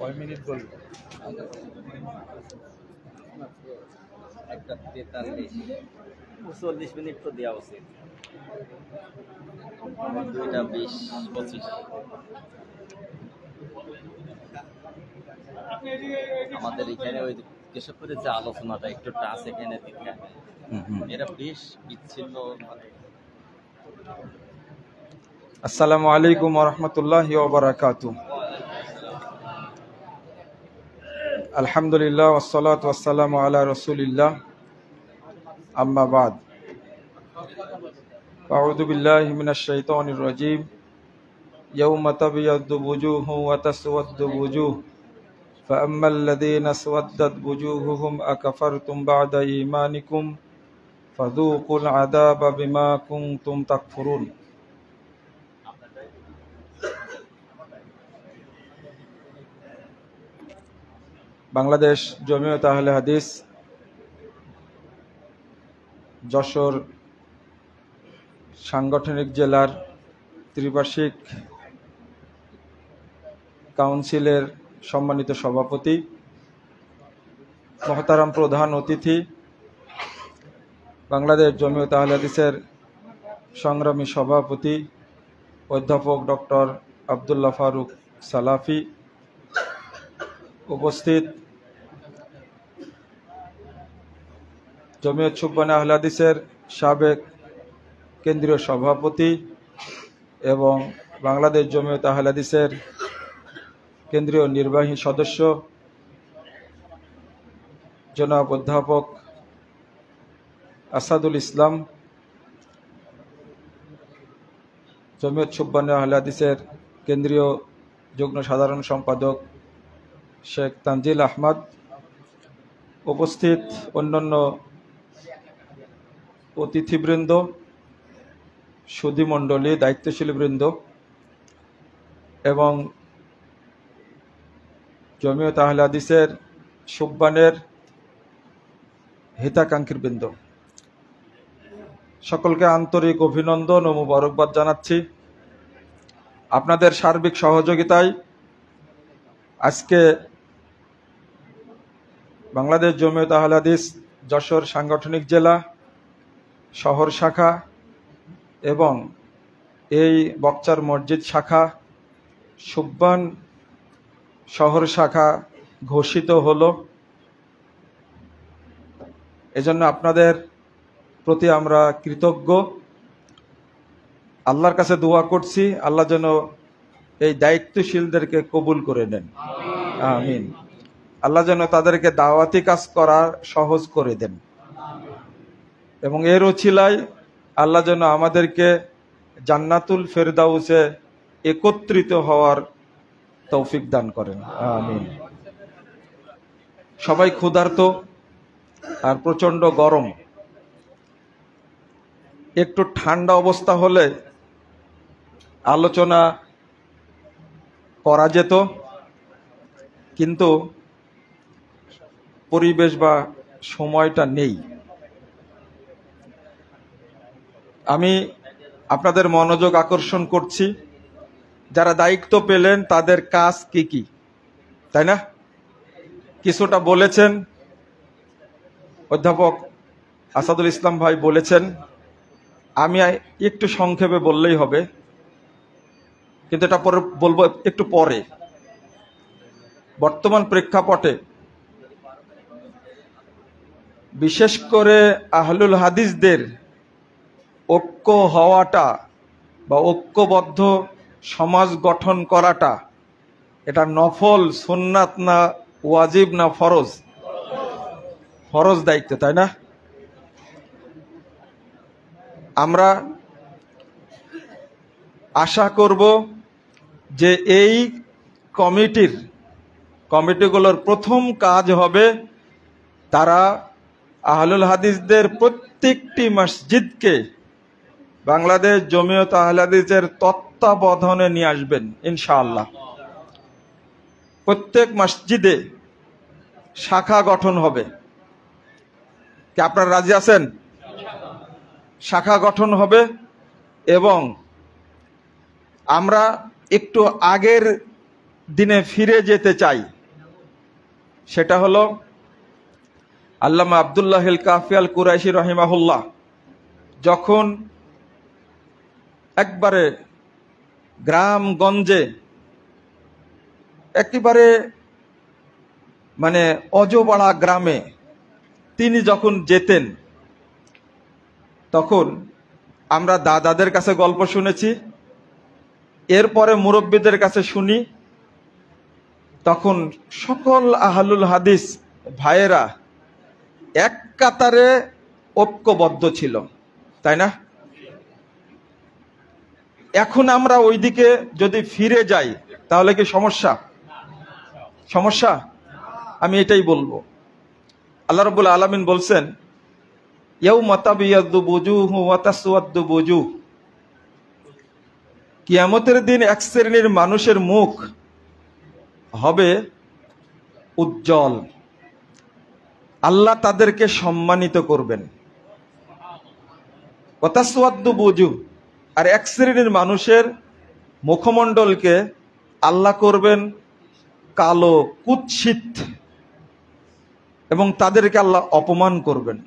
কয় মিনিট বলবো? 40 মিনিট তো দেওয়া উচিত। 2:20-25 আমাদের এখানে ওই কেশবপুরের যে আলোচনাটা একটু টাচ এখানে দিকে এরা বেশ বিচ্ছিন্ন। আসসালামু আলাইকুম ওয়া রাহমাতুল্লাহি ওয়া বারাকাতুহু। আলহামদুলিল্লাহ ওয়াসসালাতু ওয়াসসালামু আলা রাসূলিল্লাহ, আম্মা বাদ। আউযু বিল্লাহি মিনাশ শাইতানির রাজীম। ইয়াওমা তাবিয়াদ্দু বুজুহু ওয়া তাসওয়াদ্দু বুজুহ। فأما الذين اسودت وجوههم أكفرتم بعد إيمانكم فذوقوا العذاب بما كنتم تكفرون। বাংলাদেশ জমিয়ত আহলে হাদিস যশোর সাংগঠনিক জেলার ত্রিবার্ষিক কাউন্সিলের সম্মানিত সভাপতি, মহতারাম প্রধান অতিথি, বাংলাদেশ জমিয়ত আহলে হাদিসের সংগ্রামী সভাপতি অধ্যাপক ডক্টর আব্দুল্লাহ ফারুক সালাফি, উপস্থিত জমিয়ত সুবহানে আহলে হাদিসের সাবেক কেন্দ্রীয় সভাপতি এবং বাংলাদেশ জমিয়ত আহলে হাদিসের কেন্দ্রীয় নির্বাহী সদস্য জনাব অধ্যাপক আসাদুল ইসলাম, জমিয়ত সুবহানে আহলে হাদিসের কেন্দ্রীয় যুগ্ম সাধারণ সম্পাদক শেখ তানজিল আহমদ, উপস্থিত অন্যান্য অতিথিবৃন্দ, সুধীমণ্ডলী, দায়িত্বশীলবৃন্দ এবং জমিয়ত আহলে হাদিসের সুবহানের হিতাকাঙ্ক্ষীবৃন্দ, সকলকে আন্তরিক অভিনন্দন ও মুবারকবাদ জানাচ্ছি। আপনাদের সার্বিক সহযোগিতায় আজকে বাংলাদেশ জমিয়ত আহলে হাদিস যশোর সাংগঠনিক জেলা শহর শাখা এবং এই বকচার মসজিদ শাখা সুববান শহর শাখা ঘোষিত হলো। এজন্য আপনাদের প্রতি আমরা কৃতজ্ঞ। আল্লাহর কাছে দোয়া করছি, আল্লাহ যেন এই দায়িত্বশীলদেরকে কবুল করে নেন, আমিন। আল্লাহ যেন তাদেরকে দাওয়াতি কাজ করার সহজ করে দেন এবং এর ওছিলায় আল্লাহ যেন আমাদেরকে জান্নাতুল ফেরদাউসে একত্রিত হওয়ার তৌফিক দান করেন, আমিন। সবাই ক্ষুধার্ত আর প্রচন্ড গরম। একটু ঠান্ডা অবস্থা হলে আলোচনা করা যেত, কিন্তু পরিবেশ বা সময়টা নেই। আমি আপনাদের মনোযোগ আকর্ষণ করছি, যারা দায়িত্ব পেলেন তাদের কাজ কি কি, তাই না? কিছুটা বলেছেন অধ্যাপক আসাদুল ইসলাম ভাই বলেছেন, আমি একটু সংক্ষেপে বললেই হবে, কিন্তু এটা পরে বলবো একটু পরে। বর্তমান প্রেক্ষাপটে বিশেষ করে আহলুল হাদিসদের ঐক্য হওয়াটা বা ঐক্যবদ্ধ সমাজ গঠন করাটা এটা নফল, সুন্নাত না ওয়াজিব না ফরজ? ফরজ দায়িত্ব, তাই না? আমরা আশা করব যে এই কমিটিগুলোর প্রথম কাজ হবে তারা আহলুল হাদিসদের প্রত্যেকটি মসজিদকে বাংলাদেশ জমিয়ত আহলে হাদিসের তত্ত্বাবধানে নিয়ে আসবেন ইনশাআল্লাহ। প্রত্যেক মসজিদে শাখা গঠন হবে। কি আপনারা রাজি আছেন? শাখা গঠন হবে এবং আমরা একটু আগের দিনে ফিরে যেতে চাই। সেটা হলো আল্লামা আব্দুল্লাহ আল কাফি আল কুরাইশি রহিমাহুল্লাহ যখন একবারে গ্রামগঞ্জে একেবারে মানে অজপাড়া গ্রামে তিনি যখন যেতেন, তখন আমরা দাদাদের কাছে গল্প শুনেছি, এরপরে মুরব্বীদের কাছে শুনি, তখন সকল আহলুল হাদিস ভাইয়েরা এক কাতারে ঐক্যবদ্ধ ছিল, তাই না? এখন আমরা ওইদিকে যদি ফিরে যাই তাহলে কি সমস্যা? আমি এটাই বলবো। আল্লাহ রাব্বুল আলামিন বলছেন, ইয়াউমা তাবিয়াদ্দু বুজুহু ওয়া তাসওয়াদ্দু বুজুহ, কিয়ামতের দিন এক শ্রেণীর মানুষের মুখ হবে উজ্জ্বল, আল্লাহ তাদেরকে সম্মানিত করবেন। ওয়া তাসওয়াদ্দু বুজুহ, আর এক শ্রেণীর মানুষের মুখমণ্ডলকে আল্লাহ করবেন কালো, কুৎসিত, এবং তাদেরকে আল্লাহ অপমান করবেন।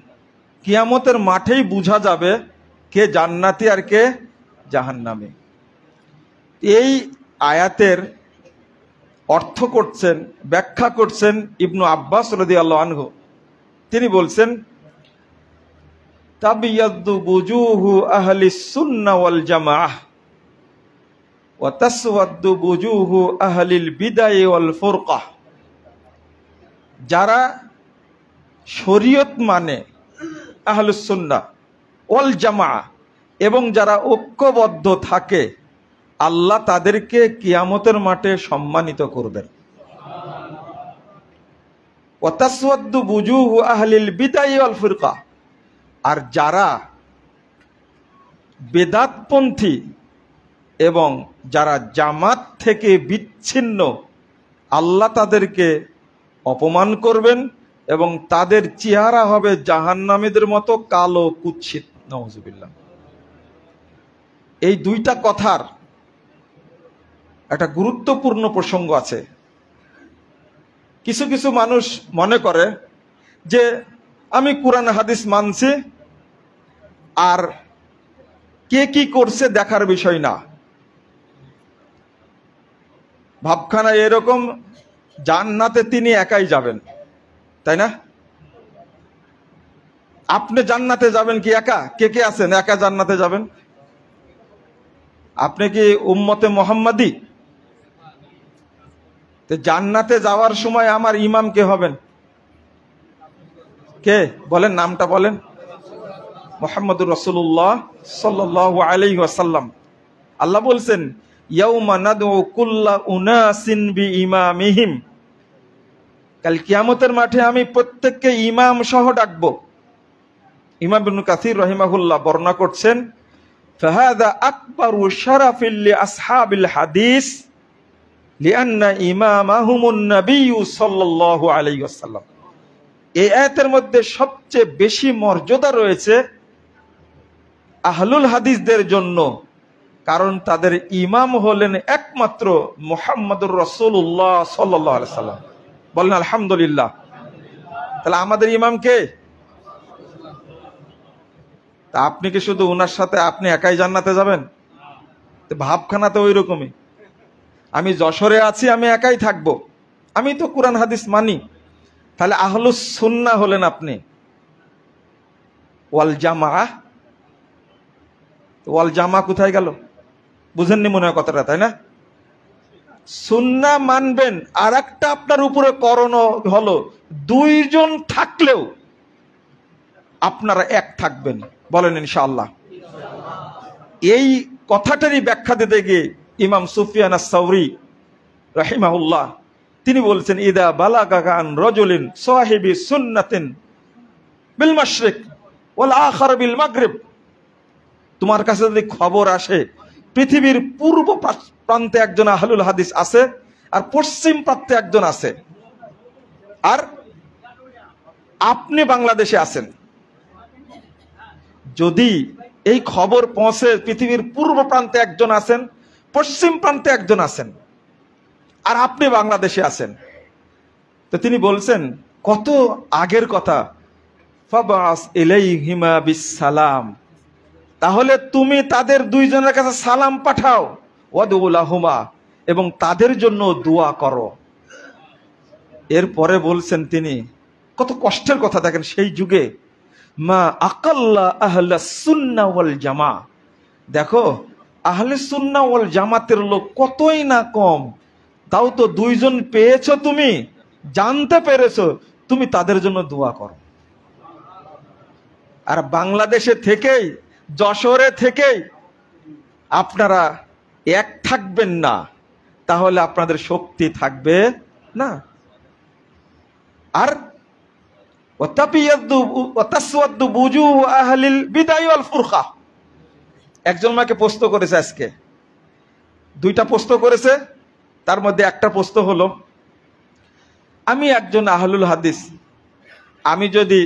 কিয়ামতের মাঠেই বোঝা যাবে কে জান্নাতি আর কে জাহান্নামী। এই আয়াতের অর্থ করছেন, ব্যাখ্যা করছেন ইবনু আব্বাস রাদিয়াল্লাহু আনহু। তিনি বলছেন, তাবিয়াদ্দু বুজুহু আহলিস সুন্নাহ ওয়াল জামাআহ ওয়া তাসওয়াদ্দু বুজুহু আহলিল বিদায় ওয়াল ফুরকাহ। যারা শরীয়ত মানে আহলুস সুন্নাহ ওয়াল জামাআহ এবং যারা ঐক্যবদ্ধ থাকে, আল্লাহ তাদেরকে কিয়ামতের মাঠে সম্মানিত করবেন। ওয়া তাসওয়াদ্দু বুজুহু আহলিল বিদায় ওয়াল ফুরকাহ, আর যারা বেদাতপন্থী এবং যারা জামাত থেকে বিচ্ছিন্ন, আল্লাহ তাদেরকে অপমান করবেন এবং তাদের চেহারা হবে জাহান্নামীদের মতো কালো, কুৎসিত। নাউজুবিল্লাহ। এই দুইটা কথার একটা গুরুত্বপূর্ণ প্রসঙ্গ আছে। কিছু কিছু মানুষ মনে করে যে আমি কোরআন হাদিস মানছি, আর কে কি করছে দেখার বিষয় না। ভাবখানা এরকম, জান্নাতে তিনি একাই যাবেন, তাই না? আপনি জান্নাতে যাবেন কি একা? কে কে আছেন একা জান্নাতে যাবেন? আপনি কি উম্মতে মুহাম্মাদি? জান্নাতে যাওয়ার সময় আমার ইমাম কে হবেন? কে বলেন, নামটা বলেন। মুহাম্মদুর রাসূলুল্লাহ সাল্লাল্লাহু আলাইহি ওয়াসাল্লাম। আল্লাহ বলছেন, ইয়াউমা নাদউ কুল্লা উনাসিন বিইমামিহিম, কাল কিয়ামতের মাঠে আমি প্রত্যেককে ইমাম সহ ডাকবো। ইমাম ইবনে কাসির রাহিমাহুল্লাহ বর্ণনা করছেন, ফাহাদা আকবারু শারাফিল লিআসহাবিল হাদিস লিআন্না ইমামাহুমুন নবিয়্যু সাল্লাল্লাহু আলাইহি ওয়াসাল্লাম। এই আয়াতের মধ্যে সবচেয়ে বেশি মর্যাদা রয়েছে আহলুল হাদিসদের জন্য, কারণ তাদের ইমাম হলেন একমাত্র মুহাম্মদুর রাসূলুল্লাহ সাল্লাল্লাহু আলাইহি ওয়াসাল্লাম। বলেন আলহামদুলিল্লাহ। তাহলে আমাদের ইমাম কে? তা আপনি কি শুধু ওনার সাথে আপনি একাই জান্নাতে যাবেন? ভাবখানা তো ওই রকমই। আমি যশোরে আছি, আমি একাই থাকবো, আমি তো কোরআন হাদিস মানি। তাহলে আহলুস সুন্নাহ হলেন আপনি। ওয়াল জামাআহ, ওয়াল জামা কোথায় গেল? বুঝেননি মনে হয় কথাটা, তাই না? সুন্নাহ মানবেন, আর একটা আপনার উপরে করণীয় হলো দুইজন থাকলেও আপনারা এক থাকবেন। বলেন ইনশাআল্লাহ। এই কথাটারই ব্যাখ্যা দিতে গিয়ে ইমাম সুফিয়ান আস-সাউরি রাহিমাহুল্লাহ তিনি বলছেন, ইদা বালাগা আন রাজুলিন সাহিবি সুন্নাতিন বিল মাশরিক ওয়াল আখার বিল মাগরিব, তোমার কাছে যদি খবর আসে পৃথিবীর পূর্ব প্রান্তে একজন আহলুল হাদিস আছে আর পশ্চিম প্রান্তে একজন আছে, আর আপনি বাংলাদেশে আছেন, যদি এই খবর পৌঁছে পৃথিবীর পূর্ব প্রান্তে একজন আছেন, পশ্চিম প্রান্তে একজন আছেন, আর আপনি বাংলাদেশে আছেন, তো তিনি বলছেন কত আগের কথা, ফাবাস ইলাইহিমা বিসসালাম, তাহলে তুমি তাদের দুইজনের কাছে সালাম পাঠাও, ওয়াদুলাহুমা, এবং তাদের জন্য দোয়া করো। এরপরে বলছেন তিনি, কত কষ্টের কথা দেখেন সেই যুগে, মা আকাল্লা আহলাস সুন্নাহ ওয়াল জামা, দেখো আহলে সুন্নাহ ওয়াল জামাতের লোক কতই না কম, তাও তো দুইজন পেয়েছো, তুমি জানতে পেরেছো, তুমি তাদের জন্য দোয়া করো। আর বাংলাদেশে থেকেই, যশোরে থেকেই আপনারা এক থাকবেন না, তাহলে আপনাদের শক্তি থাকবে না। আর একজন মাকে প্রশ্ন করেছে, আজকে দুইটা প্রশ্ন করেছে, তার মধ্যে একটা প্রশ্ন হলো, আমি একজন আহলুল হাদিস, আমি যদি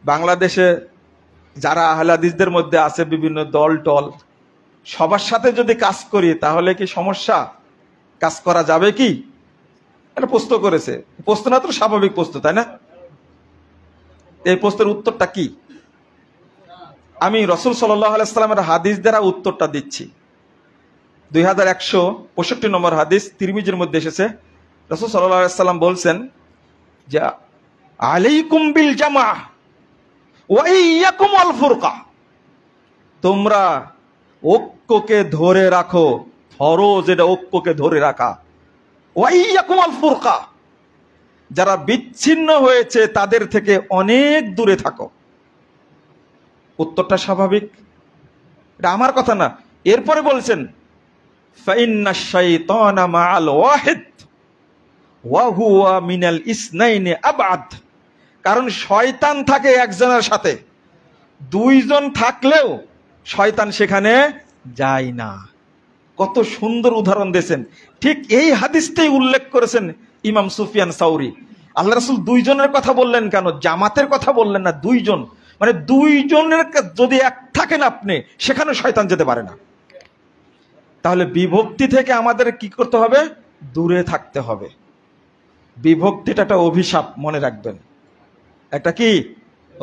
বাংলাদেশে যারা আহলে হাদিসদের মধ্যে আছে বিভিন্ন দল টল, সবার সাথে যদি কাজ করি তাহলে কি সমস্যা? কাজ করা যাবে কি? একটা প্রশ্ন করেছে। প্রশ্নটা তো স্বাভাবিক প্রশ্ন, তাই না? এই প্রশ্নের উত্তরটা কি? আমি রাসূল সাল্লাল্লাহু আলাইহি ওয়াসাল্লামের হাদিস দ্বারা উত্তরটা দিচ্ছি। 2165 নম্বর হাদিস তিরমিজির মধ্যে এসেছে, রাসূল সাল্লাল্লাহু আলাইহি ওয়াসাল্লাম বলছেন যে আলাইকুম বিল জামাআহ ওয়া ইয়াকুম আল ফুরকা, তোমরা ঐক্যকে ধরে রাখো, ফরজ এটা ঐক্যকে ধরে রাখা। ওয়া ইয়াকুম আল ফুরকা, যারা বিচ্ছিন্ন হয়েছে তাদের থেকে অনেক দূরে থাকো। উত্তরটা স্বাভাবিক, এটা আমার কথা না। এরপরে বলছেন ফাইন্নাশ শাইতানা মাআল ওয়াহিদ ওয়া হুয়া মিনাল ইসনাইনি আবআদ, কারণ শয়তান থাকে একজনের সাথে, দুইজন থাকলেও শয়তান সেখানে যায় না। কত সুন্দর উদাহরণ দিয়েছেন। ঠিক এই হাদিসটাই উল্লেখ করেছেন ইমাম সুফিয়ান সাউরি। আল্লাহ রাসূল দুইজনের কথা বললেন কেন? জামাতের কথা বললেন না, দুইজন, মানে দুইজনের যদি এক থাকেন আপনি, সেখানে শয়তান যেতে পারে না। তাহলে বিভক্তি থেকে আমাদের কি করতে হবে? দূরে থাকতে হবে। বিভক্তিটা একটা অভিশাপ, মনে রাখবেন, একটা কি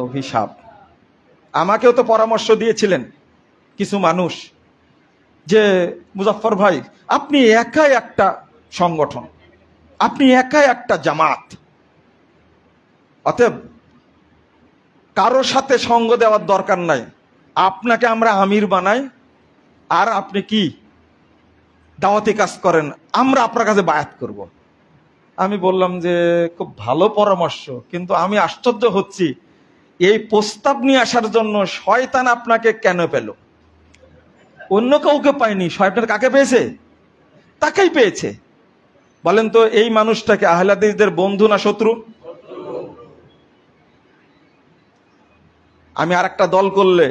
অভিশাপ। আমাকেও তো পরামর্শ দিয়েছিলেন কিছু মানুষ যে মুজাফফর ভাই, আপনি একাই একটা সংগঠন, আপনি একাই একটা জামাত, অতএব কারো সাথে সঙ্গ দেওয়ার দরকার নাই, আপনাকে আমরা আমির বানাই, আর আপনি কি দাওয়াতি কাজ করেন, আমরা আপনার কাছে বায়াত করব। আমি বললাম যে খুব ভালো পরামর্শ, কিন্তু আমি আশ্চর্য হচ্ছি এই প্রস্তাব নিয়ে আসার জন্য শয়তান আপনাকে কেন পেল? অন্য কাউকে পায়নি, শয়তান কাকে পেয়েছে? তাকেই পেয়েছে। বলেন তো এই মানুষটাকে আহলে হাদিসদের বন্ধু না শত্রু? আমি আর একটা দল করলে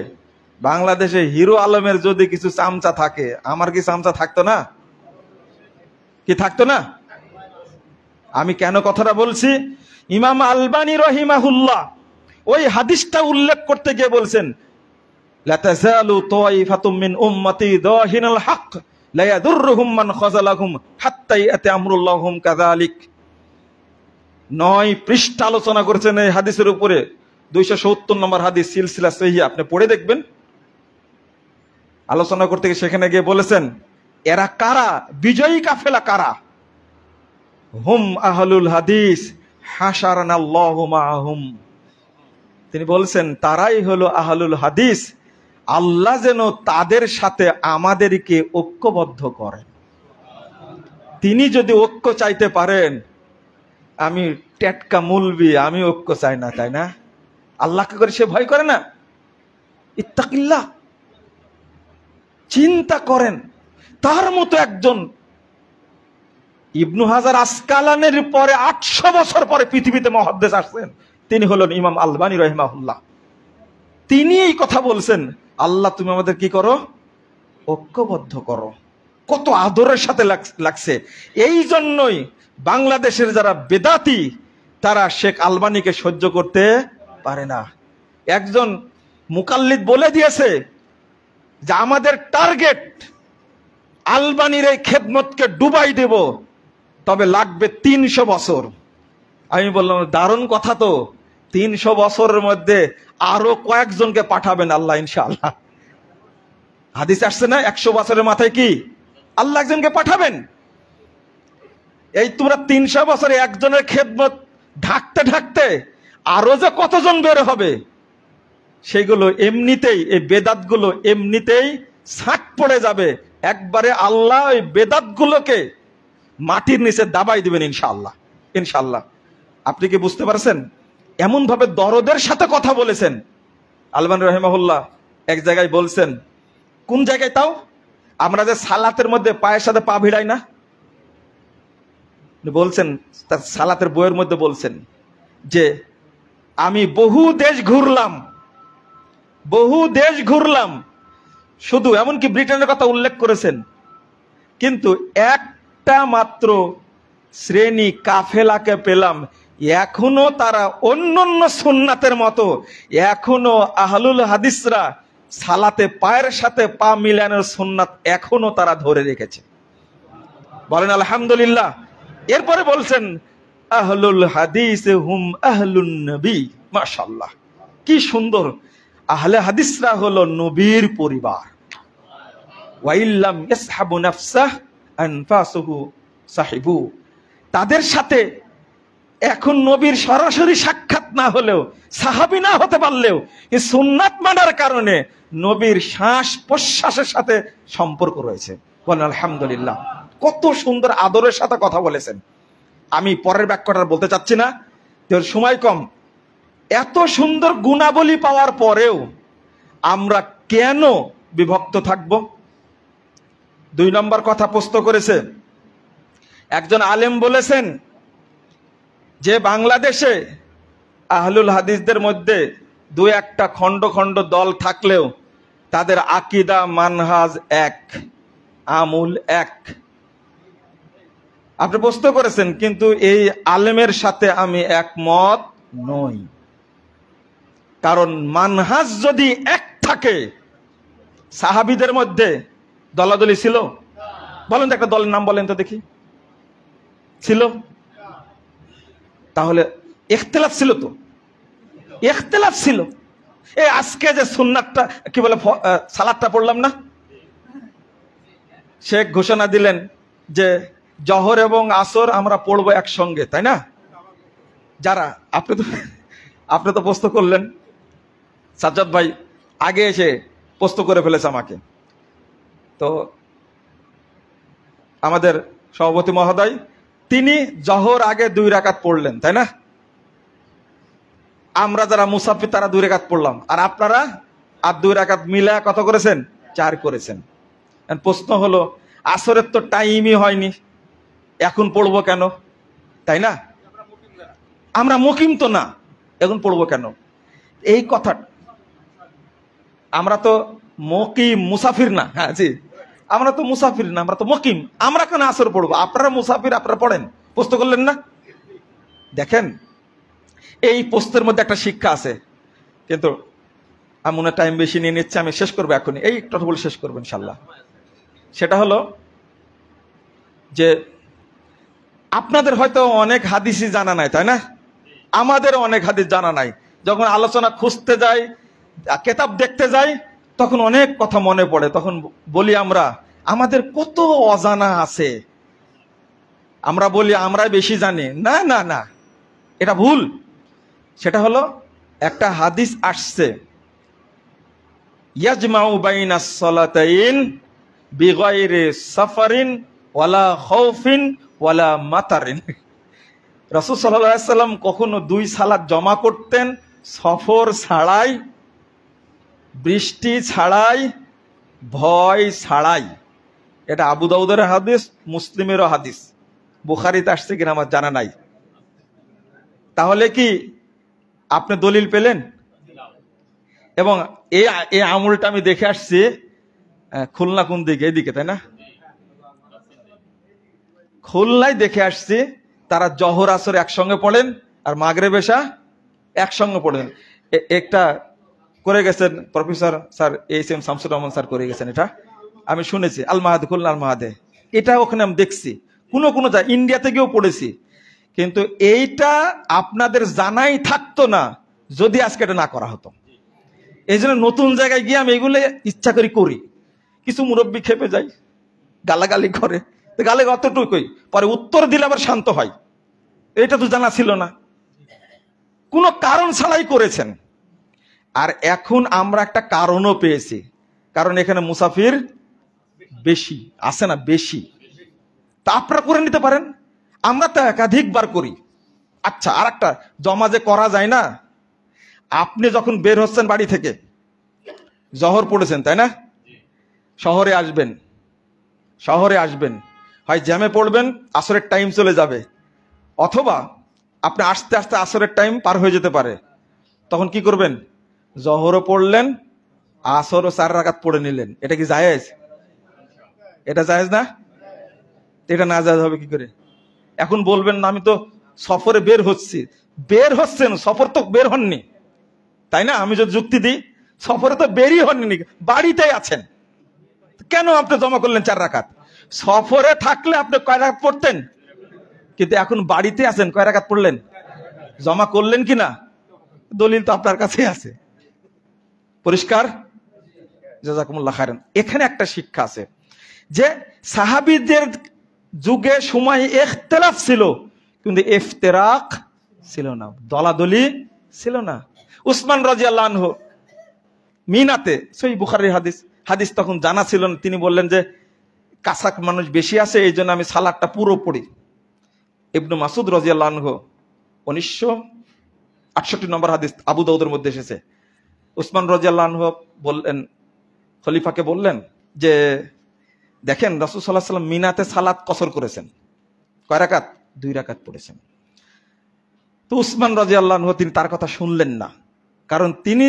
বাংলাদেশে হিরো আলমের যদি কিছু চামচা থাকে, আমার কি চামচা থাকতো না? কি থাকতো না? আমি কেন কথাটা বলছি? ইমাম আলবানী রহিমাহুল্লাহ ওই হাদিসটা উল্লেখ করতে গিয়ে বলছেন, লা তাযালু তায়ফাতুম মিন উম্মতি দাহিনাল হক লা ইয়াদুররুহুম মান খাযালাহুম হাত্তা ইয়াতি আমরুল্লাহুম কাযালিক। 9 পৃষ্ঠা আলোচনা করেছেন এই হাদিসের উপরে, 270 নম্বর হাদিস, সিলসিলা সহিহ, আপনি পড়ে দেখবেন। আলোচনা করতে গিয়ে সেখানে গিয়ে বলেছেন, এরা কারা? বিজয়ী কাফেলা কারা? হুম আহলুল হাদিস হাশারানাল্লাহু মাআহুম। তিনি বলছেন তারাই হলো আহলুল হাদিস, আল্লাহ যেন তাদের সাথে আমাদেরকে ঐক্যবদ্ধ করেন। তিনি যদি ঐক্য চাইতে পারেন, আমি টেটকা মুলবি, আমি ঐক্য চাই না, তাই না? আল্লাহকে করে সে ভয় করে না? ইত্তাকিল্লাহ, চিন্তা করেন। তার মতো একজন ইবনু হাজার আসকালানের পরে 800 বছর পরে পৃথিবীতে মুহাদ্দিস আসছেন, তিনি হলেন ইমাম আলবানী রাহিমাহুল্লাহ। তিনি এই কথা বলছেন, আল্লাহ তুমি আমাদের কি করো? ঐক্যবদ্ধ করো। কত আদরের সাথে লাগছে। এই জন্যই বাংলাদেশের যারা বেদাতি, তারা শেখ আলবানীকে সহ্য করতে পারে না। একজন মুকাল্লিদ বলে দিয়েছে যে আমাদের টার্গেট আলবানীর এই খেদমতকে ডুবাই দেব, তবে লাগবে 300 বছর। আমি বললাম দারুণ কথা তো, 300 বছরের মধ্যে আরো কয়েকজনকে পাঠাবেন আল্লাহ ইনশাআল্লাহ। হাদিস আসছে না 100 বছরের মাথায় কি আল্লাহ একজনকে পাঠাবেন। এই তোমরা 300 বছরে একজনের খেদমত ঢাকতে ঢাকতে আরো যে কতজন বের হবে, সেগুলো এমনিতেই, এই বেদাতগুলো এমনিতেই ছাট পড়ে যাবে। একবারে আল্লাহ ওই বেদাতগুলোকে মাটির নিচে দাবাই দিবেন ইনশাআল্লাহ, ইনশাআল্লাহ। আপনি কি বুঝতে পারছেন? এমন ভাবে দরদের সাথে কথা বলেছেন আলবানী রাহিমাহুল্লাহ। এক জায়গায় বলছেন, কোন জায়গায় তাও, আমরা যে সালাতের মধ্যে পায়ের সাথে পা ভিড়াই না, বলছেন তার সালাতের বইয়ের মধ্যে বলছেন যে আমি বহু দেশ ঘুরলাম, শুধু এমনকি ব্রিটেনের কথা উল্লেখ করেছেন, কিন্তু একটা মাত্র শ্রেণী কাফেলাকে পেলাম, এখনো তারা অন্যান্য সুন্নাতের মতো, এখনো আহলুল হাদিসরা সালাতে পায়ের সাথে পা মিলানোর সুন্নাত এখনো তারা ধরে রেখেছে। বলেন আলহামদুলিল্লাহ। এরপরে বলছেন আহলুল হাদিস হুম আহলুন নবী। মাশাআল্লাহ, কি সুন্দর। আহলে হাদিসরা হলো নবীর পরিবার। ওয়াইল্লাম ইয়াসহাবু নাফসাহ আনফাসুহু সাহিবু। তাদের সাথে এখন নবীর সরাসরি সাক্ষাৎ না হলেও, সাহাবী না হতে পারলেও, এই সুন্নাত মানার কারণে নবীর শ্বাস প্রশ্বাসের সাথে সম্পর্ক রয়েছে। বলেন আলহামদুলিল্লাহ। কত সুন্দর আদরের সাথে কথা বলেছেন। আমি পরের বাক্যটা বলতে চাচ্ছি না, সময় কম। এত সুন্দর গুণাবলী পাওয়ার পরেও আমরা কেন বিভক্ত থাকব? 2 নম্বর কথা প্রশ্ন করেছে একজন আলেম, বলেছেন যে বাংলাদেশে আহলুল হাদিসদের মধ্যে 2-1টা খন্ড খন্ড দল থাকলেও তাদের আকীদা মানহাজ এক, আমূল এক। আপনি প্রশ্ন করেছেন, কিন্তু এই আলেমের সাথে আমি একমত নই। কারণ মানহাজ যদি এক থাকে, সাহাবীদের মধ্যে দলাদলি ছিল? বলেন তো একটা দলের নাম বলেন তো দেখি, ছিল? তাহলে ইখতিলাফ ছিল তো, ইখতিলাফ ছিল। এই আজকে যে সুন্নাতটা কি বলে সালাতটা পড়লাম না, শেখ ঘোষণা দিলেন যে জহর এবং আসর আমরা পড়বো একসঙ্গে, তাই না? যারা আপনি তো পোস্ত করলেন, সাজ্জাদ ভাই আগে এসে পোস্ত করে ফেলেছে আমাকে। তো আমাদের সভাপতি মহোদয় তিনি জহর আগে 2 রাকাত পড়লেন, তাই না? আমরা যারা মুসাফির তারা 2 রাকাত পড়লাম, আর আপনারা আর 2 রাকাত মিলা কত করেছেন? 4 করেছেন। প্রশ্ন হলো আসরের তো টাইমই হয়নি, এখন পড়বো কেন? তাই না? আমরা মুকিম তো না, এখন পড়বো কেন? এই কথা, আমরা তো মুকিম, মুসাফির না। হ্যাঁ জি, আমরা তো মুসাফির না, আমরা তো মুকিম। আমরা কেন আসর পড়বো? আপনারা মুসাফির, আপনারা পড়েন। প্রশ্ন করলেন না? দেখেন এই পোস্টের মধ্যে একটা শিক্ষা আছে, কিন্তু আমি মনে টাইম বেশি নিয়ে নিচ্ছে, আমি শেষ করবো এখনই, এই কথা বলে শেষ করবো ইনশাল্লাহ। সেটা হলো যে আপনাদের হয়তো অনেক হাদিসই জানা নাই, তাই না? আমাদের অনেক হাদিস জানা নাই। যখন আলোচনা খুঁজতে যাই, কেতাব দেখতে যাই, তখন অনেক কথা মনে পড়ে। তখন বলি আমরা আমাদের কত অজানা আছে, আমরা বলি আমরা বেশি জানি। না না না, এটা ভুল। সেটা হলো একটা হাদিস আসছে, ইয়াজমাউ বাইনাস সালাতাইন বিগাইরি সাফারিন ওয়ালা খাউফিন ওয়ালা মাতারিন। রাসূল সাল্লাল্লাহু আলাইহি সাল্লাম কখনো 2 সালাত জমা করতেন সফর ছাড়াই, বৃষ্টি ছাড়াই, ভয় ছাড়াই। এটা আবু দাউদের হাদিস, মুসলিমেরও হাদিস, বুখারীতে আসছে কিনা আমার জানা নাই। তাহলে কি আপনি দলিল পেলেন? এবং এই আমলটা আমি দেখে আসছি খুলনা, কোন দিকে? এদিকে, তাই না? খুলনায় দেখে আসছি তারা জহর আসর একসঙ্গে পড়েন আর মাগরিব এশা একসঙ্গে পড়েন। একটা করে গেছেন professor sir HM. Shamsur Rahman sir করে গেছেন, এটা আমি শুনেছি। আল মাহাদে, খুলনা আল মাহাদে, এটা ওখানে আমি দেখছি। কোনো যায় ইন্ডিয়া থেকেও পড়েছি। কিন্তু এইটা আপনাদের জানাই থাকতো না যদি আজকে এটা না করা হতো। এই জন্য নতুন জায়গায় গিয়ে আমি এগুলো ইচ্ছা করি। কিছু মুরব্বী খেপে যায়, গালাগালি করে, গালে অতটুকুই, পরে উত্তর দিলে আবার শান্ত হয়। এটা তো জানা ছিল না, কোনো কারণ ছাড়াই করেছেন। আর এখন আমরা একটা কারণও পেয়েছি, কারণ এখানে মুসাফির বেশি আছে না, বেশি। তা আপনারা করে নিতে পারেন, আমরা তো একাধিকবার করি। আচ্ছা, আর একটা জমা যে করা যায় না, আপনি যখন বের হচ্ছেন বাড়ি থেকে, জহর পড়েছেন, তাই না? শহরে আসবেন, হয় জ্যামে পড়বেন, আসরের টাইম চলে যাবে, অথবা আপনি আস্তে আস্তে আসরের টাইম পার হয়ে যেতে পারে। তখন কি করবেন? জহরও পড়লেন, আসরও 4 রাকাত পড়ে নিলেন। এটা কি জায়েজ? এটা জায়েজ না? এটা না জায়েজ হবে কি করে? এখন বলবেন না আমি তো সফরে বের হচ্ছেন, সফর তো বের হননি, তাই না? আমি যদি যুক্তি দিই, সফরে তো বেরই হননি, বাড়িতেই আছেন, কেন আপনি জমা করলেন 4 রাকাত? সফরে থাকলে আপনি কয় রাকাত পড়তেন, কিন্তু এখন বাড়িতে আছেন, কয় রাকাত পড়লেন? জমা করলেন কিনা? দলিল তো আপনার কাছে আছে। পরিষ্কার? জাযাকুমুল্লাহ খায়রান। এখানে একটা শিক্ষা আছে যে সাহাবীদের যুগে সময় ইখতিলাফ ছিল, কিন্তু ইফতিরাক ছিল না, দলাদলি ছিল না। উসমান রাদিয়াল্লাহু আনহু মিনাতে, সহিহ বুখারীর হাদিস তখন জানা ছিল না, তিনি বললেন যে কাছাক মানুষ বেশি আছে, এই জন্য আমি সালাতটা পুরো পড়ি। ইবনু মাসউদ রাদিয়াল্লাহু আনহু 1968 নম্বর হাদিস আবু দাউদের মধ্যে এসেছে। উসমান রাদিয়াল্লাহু আনহু বললেন, খলিফাকে বললেন যে দেখেন রাসূল সাল্লাল্লাহু আলাইহি ওয়াসাল্লাম মিনাতে সালাত কসর করেছেন, কয় রাকাত? 2 রাকাত পড়েছেন। তো উসমান রাদিয়াল্লাহু আনহু তিনি তার কথা শুনলেন না, কারণ তিনি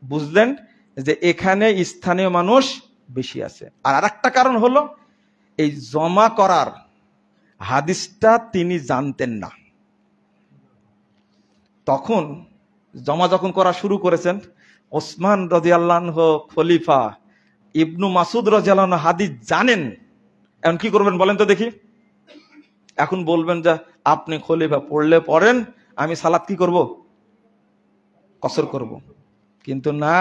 বুঝলেন যে এখানে স্থানীয় মানুষ বেশি আছে। আর আরেকটা কারণ হলো এই জমা করার হাদিসটা তিনি জানতেন না। তখন জমা যখন করা শুরু করেছেন, ওসমান রাদিয়াল্লাহু আনহু খলিফা, ইবনু মাসউদ রাদিয়াল্লাহু আনহু হাদিস জানেন, এখন কি করবেন বলেন তো দেখি? এখন বলবেন যে আপনি খলিফা, পড়লে পড়েন, আমি সালাত কি করব? কসর করব। কিন্তু না,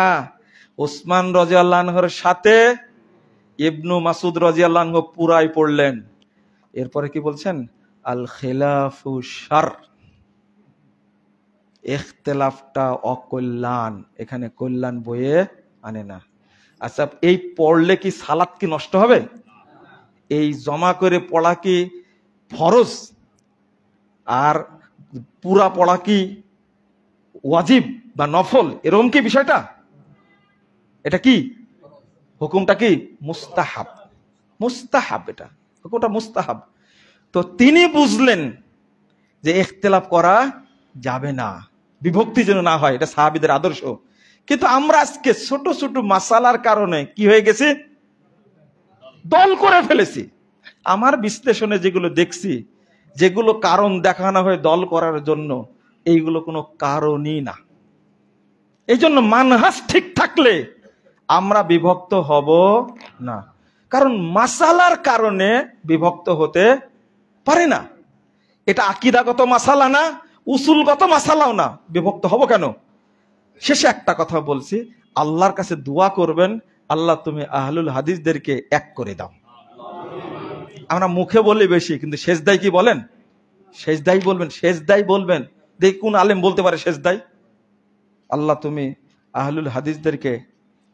ওসমান রাদিয়াল্লাহু আনহুর সাথে ইবনু মাসুদ রাদিয়াল্লাহু আনহু পুরাই পড়লেন। এরপরে কি বলছেন? আল খিলাফু শার, ইখতিলাফটা অকল্যাণ, এখানে কল্যাণ বয়ে আনে না। আচ্ছা, এই পড়লে কি সালাত কি নষ্ট হবে? এই জমা করে পড়া কি ফরজ? আর পুরা পড়া কি ওয়াজিব বা নফল? এরকম কি বিষয়টা? এটা কি হুকুমটা? কি মুস্তাহাব। মুস্তাহাব, এটা হুকুমটা মুস্তাহাব। তো তিনি বুঝলেন যে ইখতিলাফ করা যাবে না, বিভক্তি যেন না হয়, এটা সাহাবীদের আদর্শ। কিন্তু আমরা আজকে ছোট ছোট মাসালার কারণে কি হয়ে গেছে? দল করে ফেলেছি। আমার বিশ্লেষণে যেগুলো দেখছি, যেগুলো কারণ দেখানো হয় দল করার জন্য, এইগুলো কোনো কারণই না। এই জন্য মানহাজ ঠিক থাকলে আমরা বিভক্ত হব না। কারণ মাসালার কারণে বিভক্ত হতে পারে না। এটা আকীদাগত মাসালা না, উসুলগত মাসালাও না, বিভক্ত হব কেন? শেষে একটা কথা বলছি, আল্লাহর কাছে দোয়া করবেন, আল্লাহ তুমি আহলুল হাদিসদেরকে এক করে দাও। আমরা মুখে বলি বেশি, কিন্তু সেজদাই কি বলেন? সেজদাই বলবেন, সেজদাই বলবেন। দেখি কোন আলেম বলতে পারে সেজদাই? আল্লাহ তুমি আহলুল হাদিসদেরকে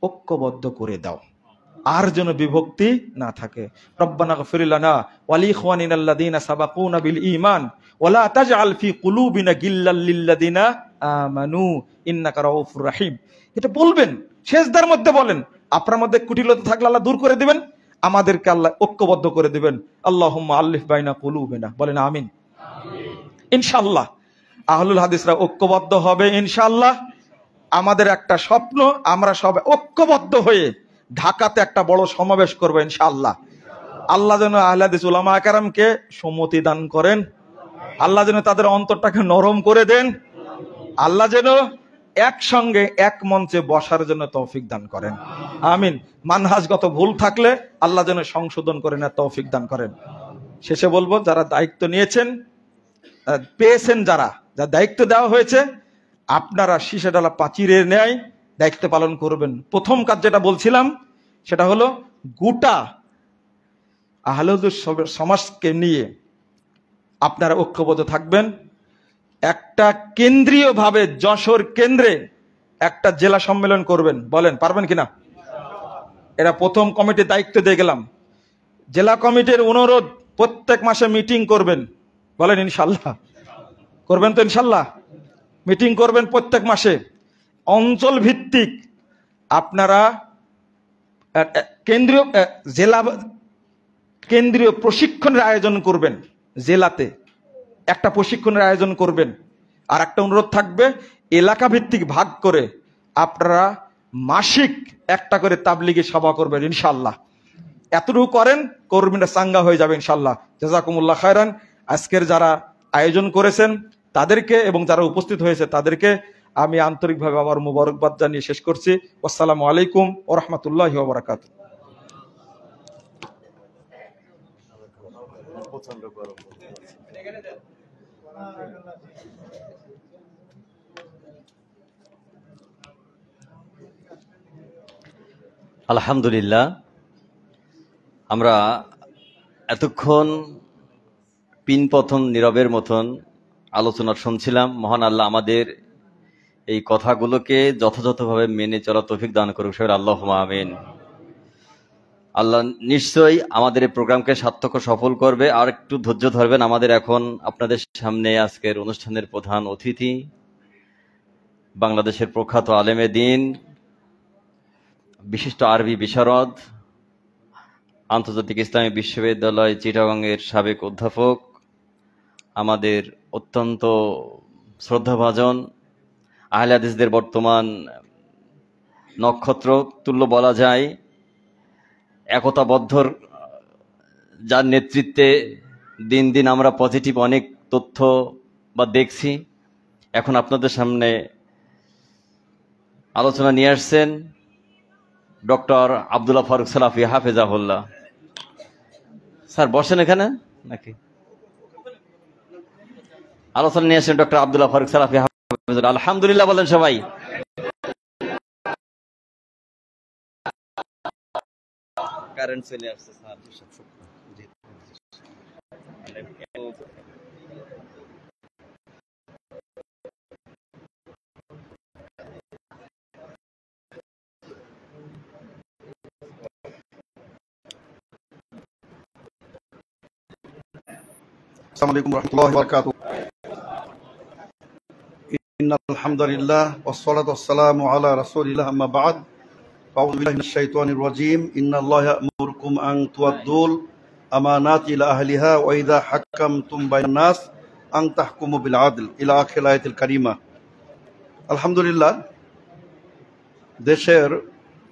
ঐক্যবদ্ধ করে দাও, আর যেন বিভক্তি না থাকে। রব্বানা গফির লানা ওয়া লিইখওয়ানিনাল্লাযীনা সাবাকুনা বিল ঈমান ওয়া লা তাজআল ফি কুলুবিনা গিল্লাল লিল্লাযীনা আমানু ইন্নাকা রাউফুর রহিম। এটা বলবেন, সেজদার মধ্যে বলেন। আপনার মধ্যে কুটিলতা থাকলে আল্লাহ দূর করে দিবেন, আমাদেরকে আল্লাহ ঐক্যবদ্ধ করে দিবেন। আল্লাহুম্মা আল্লিফ বাইনা কুলুবিনা, বলেন আমিন। ইনশাআল্লাহ আহলুল হাদিসরা ঐক্যবদ্ধ হবে ইনশাআল্লাহ। আমাদের একটা স্বপ্ন, আমরা সব ঐক্যবদ্ধ হয়ে ঢাকাতে একটা বড় সমাবেশ করবো ইনশাআল্লাহ। আল্লাহ যেন আহলে হাদিস উলামা কেরামকে সম্মতি দান করেন, আল্লাহ যেন তাদের অন্তরটাকে নরম করে দেন, আল্লাহ যেন একসঙ্গে এক মঞ্চে বসার জন্য তৌফিক দান করেন, আমিন। মানহাজগত ভুল থাকলে আল্লাহ যেন সংশোধন করেন আর তৌফিক দান করেন। শেষে বলবো, যারা দায়িত্ব নিয়েছেন, পেয়েছেন, যারা দায়িত্ব দেওয়া হয়েছে, আপনারা শীষে ডালা পাচিরের ন্যায় দায়িত্ব পালন করবেন। প্রথম কাজ যেটা বলছিলাম সেটা হলো গোটা আহলে হাদিস সমাজকে নিয়ে আপনারা ঐক্যবদ্ধ থাকবেন। একটা কেন্দ্রীয়ভাবে যশোর কেন্দ্রে একটা জেলা সম্মেলন করবেন, বলেন পারবেন কিনা? এটা প্রথম কমিটির দায়িত্ব দিয়ে গেলাম। জেলা কমিটির অনুরোধ, প্রত্যেক মাসে মিটিং করবেন, বলেন ইনশাল্লাহ করবেন তো? ইনশাল্লাহ মিটিং করবেন প্রত্যেক মাসে। অঞ্চল ভিত্তিক আপনারা কেন্দ্রীয় প্রশিক্ষণের আয়োজন করবেন, জেলাতে একটা প্রশিক্ষণের আয়োজন করবেন। আর একটা অনুরোধ থাকবে, এলাকা ভিত্তিক ভাগ করে আপনারা মাসিক একটা করে তাবলিগি সভা করবেন ইনশাল্লাহ। এতটুকু করেন, কর্মীরা চাঙ্গা হয়ে যাবে ইনশাল্লাহ। জাযাকুমুল্লাহ খায়রান। আজকের যারা আয়োজন করেছেন তাদেরকে এবং যারা উপস্থিত হয়েছে তাদেরকে আমি আন্তরিকভাবে আবার মুবারকবাদ জানিয়ে শেষ করছি। আসসালামু আলাইকুম ওয়া রাহমাতুল্লাহি ওয়া বারাকাতুহু। আলহামদুলিল্লাহ, আমরা এতক্ষণ পিনপথন নীরবের মতন আলোচনা শুনছিলাম। মহান আল্লাহ আমাদের এই কথাগুলোকে যথাযথভাবে মেনে চলা তৌফিক দান করুক, সবাই আল্লাহুম্মা আমিন। আল্লাহ নিশ্চয়ই আমাদের এই প্রোগ্রামকে সার্থক সফল করবে। আর একটু ধৈর্য ধরবেন। আমাদের এখন আপনাদের সামনে আজকের অনুষ্ঠানের প্রধান অতিথি, বাংলাদেশের প্রখ্যাত আলেমে দ্বীন, বিশিষ্ট আরবি বিশারদ, আন্তর্জাতিক ইসলামী বিশ্ববিদ্যালয় চিটাগংয়ের সাবেক অধ্যাপক, আমাদের অত্যন্ত শ্রদ্ধাভাজন আহলে হাদিসদের বর্তমান নক্ষত্র তুল্য বলা যায়, একতাবদ্ধর যার নেতৃত্বে দিন দিন আমরা পজিটিভ অনেক তথ্য বা দেখছি। এখন আপনাদের সামনে আলোচনা নিয়ে আসছেন ডক্টর আব্দুল্লাহ ফারুক সালাফি হাফেজাহুল্লাহ। স্যার বসেন এখানে নাকি? আলোচনা নিয়ে আসেন ডক্টর আব্দুল্লাহ ফারুক সালাফি হাফিজুল্লাহ। আলহামদুলিল্লাহ বলেন সবাই। কারেন্ট চলে আসছে স্যার। আসসালামু আলাইকুম ওয়া রাহমাতুল্লাহি ওয়া বারাকাতুহু। ইন্নাল হামদালিল্লাহ ওয়াস সালাতু ওয়াস সালামু আলা রাসূলিল্লাহ আম্মা বা'দ। আউযু বিল্লাহি মিনাশ শাইতানির রাজীম। ইন্নাল্লাহা ইয়া'মুরুকুম আন তু'আদ্দুল আমানাতি ইলা আহলিহা ওয়া ইযা হাক্কামতুম বাইনান নাস আন তাহকুমু বিল আদল ইলা আখির আয়াতিল কারিমা। আলহামদুলিল্লাহ, দেশের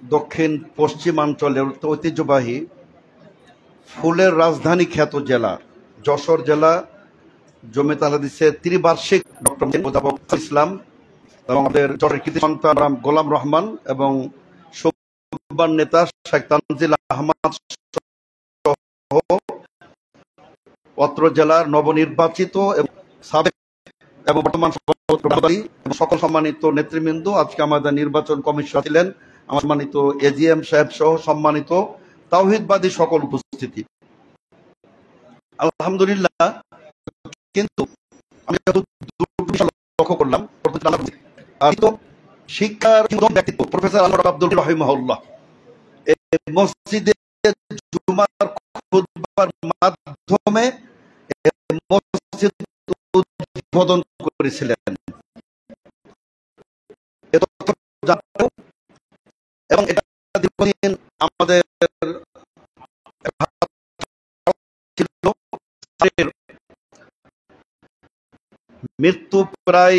দক্ষিণ পশ্চিমাঞ্চলের ঐতিহ্যবাহী ফুলের রাজধানী খ্যাত জেলা যশোর জেলা জমিয়ত আহলে হাদিসের ত্রিবার্ষিক ডক্টর মোজাফফর ইসলাম এবং আমাদের যশোরের কৃতি সন্তান গোলাম রহমান এবং সুব্বার নেতা শেখ তানজিল আহমদ সহ অত্র জেলার নবনির্বাচিত এবং সাবেক এবং বর্তমান সভাপতি এবং সকল সম্মানিত নেতৃবৃন্দ, আজকে আমাদের নির্বাচন কমিশন ছিলেন আমার সম্মানিত এজিএম সাহেব সহ সম্মানিত তাওহীদবাদী সকল উপস্থিতি। আলহামদুলিল্লাহ, কিন্তু আমি লক্ষ্য করলাম শিক্ষার ব্যক্তিত্ব প্রফেসর আনোয়ার আব্দুল রাহিমাহুল্লাহ মসজিদে জুমার খুতবার মাধ্যমে মসজিদ উদ্বোধন করেছিলেন এবং এটা দীর্ঘদিন আমাদের মৃত্যু প্রায়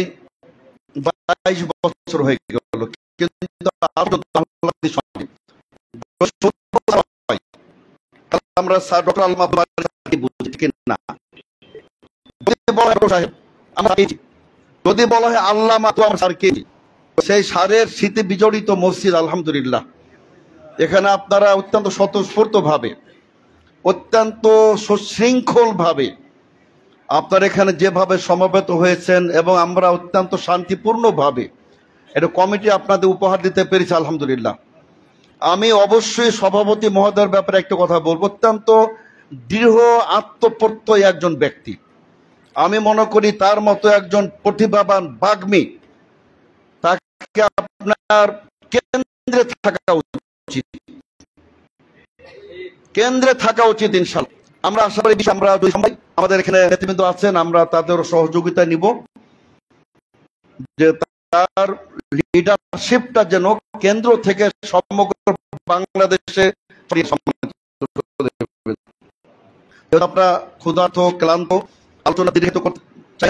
22 বছর হয়ে গেল, কিন্তু আমরা স্যার ডক্টর আল্লামা বুঝি না। যদি বলা হয় আল্লামা তো আমরা স্যার কে, সেই স্যারের স্মৃতি বিজড়িত মসজিদ। আলহামদুলিল্লাহ, এখানে আপনারা অত্যন্ত স্বতঃস্ফূর্ত ভাবে, অত্যন্ত সুশৃঙ্খল ভাবে আপনারা এখানে যেভাবে সমবেত হয়েছেন এবং আমরা অত্যন্ত শান্তিপূর্ণ ভাবে এটা কমিটি আপনাদের উপহার দিতে পেরেছি। আলহামদুলিল্লাহ, আমি অবশ্যই সভাপতি মহোদয়ের ব্যাপারে একটা কথা বলবো। অত্যন্ত দৃঢ় আত্মপ্রত্যয় একজন ব্যক্তি। আমি মনে করি তার মতো একজন প্রতিভাবান বাগ্মী তাকে আপনার কেন্দ্রে থাকা উচিত, কেন্দ্রে থাকা উচিত ইনশাআল্লাহ। আমরা আশা করি আমরা আমাদের এখানে নেতৃবৃন্দ আছেন, আমরা তাদের সহযোগিতা নিব যে তার লিডারশিপটা যেন কেন্দ্র থেকে সমগ্র বাংলাদেশে আপনারা ক্ষুধার্ত ক্লান্ত আলোচনা দীর্ঘায়িত করতে চাই।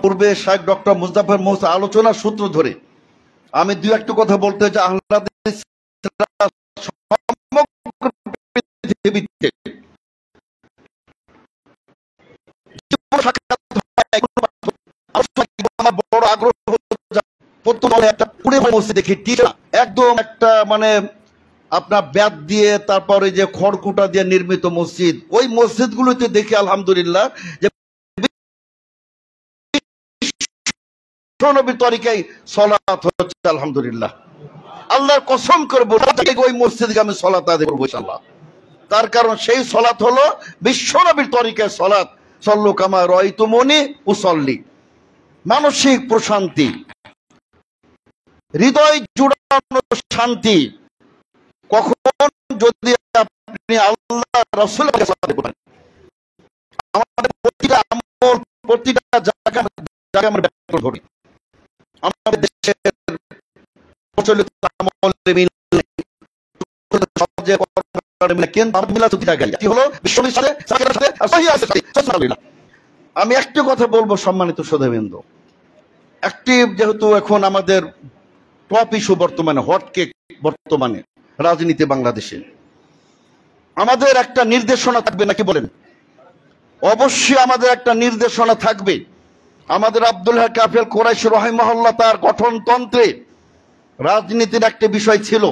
পূর্বে শেখ ডক্টর মুজাফফর মোহসিন আলোচনার সূত্র ধরে আমি দুই একটু কথা বলতে চাই। পৃথিবীতে আমার বড় আগ্রহ প্রথমে একটা পুরো মসজিদ দেখি, একদম একটা মানে আপনার ব্যাত দিয়ে তারপরে যে খড়কুটা দিয়ে নির্মিত মসজিদ, ওই মসজিদগুলোতে দেখি আলহামদুলিল্লাহ যে নবীর তরিকায় সালাত হচ্ছে। আলহামদুলিল্লাহ, আল্লাহর কসম করে বলবো ওই মসজিদে আমি সালাত আদায় করবো ইনশাআল্লাহ। তার কারণ সেই সালাত হলো বিশ্বনবীর তরিকায় সালাত, সল্লু কামা রাআইতুমুনি উসাল্লি। মানসিক প্রশান্তি, হৃদয় জুড়ানো শান্তি কখন যদি আপনি আল্লাহ রাসূলের কাছে সালাত করেন। আমাদের প্রতিটা আমল প্রতিটা জায়গায় আমরা ব্যাখ্যা করি। আমাদের দেশের প্রচলিত আমলে মিল নেই, সমাজে আমি একটি কথা বলবো সম্মানিত শ্রোতাবৃন্দ, একটি যেহেতু এখন আমাদের টপ ইস্যু বর্তমানে, হট কেক বর্তমানে রাজনীতি বাংলাদেশে, আমাদের একটা নির্দেশনা থাকবে নাকি বলেন? অবশ্যই আমাদের একটা নির্দেশনা থাকবে। আমাদের আব্দুল হক কাফেল কুরাইশি রাহিমাহুল্লাহ তার গঠনতন্ত্রে রাজনীতির একটা বিষয় ছিল।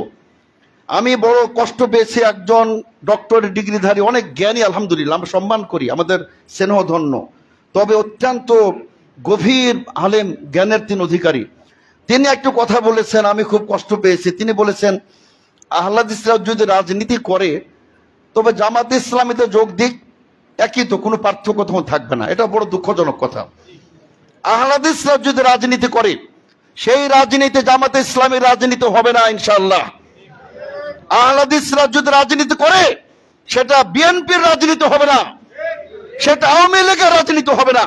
আমি বড় কষ্ট পেয়েছি, একজন ডক্টরেট ডিগ্রিধারী অনেক জ্ঞানী, আলহামদুলিল্লাহ আমরা সম্মান করি, আমাদের স্নেহধন্য, তবে অত্যন্ত গভীর আলেম জ্ঞানের তিনি অধিকারী। তিনি একটু কথা বলেছেন, আমি খুব কষ্ট পেয়েছি। তিনি বলেছেন আহলাদিসরা যদি রাজনীতি করে তবে জামাতে ইসলামীতে যোগ দিক, একই তো, কোনো পার্থক্য তখন থাকবে না। এটা বড় দুঃখজনক কথা। আহলাদিসরা যদি রাজনীতি করে সেই রাজনীতি জামাতে ইসলামীর রাজনীতি হবে না ইনশাআল্লাহ। আহলাদিসরা যদি রাজনীতি করে সেটা বিএনপির রাজনীতি হবে না, সেটা আওয়ামী লীগের রাজনীতি হবে না,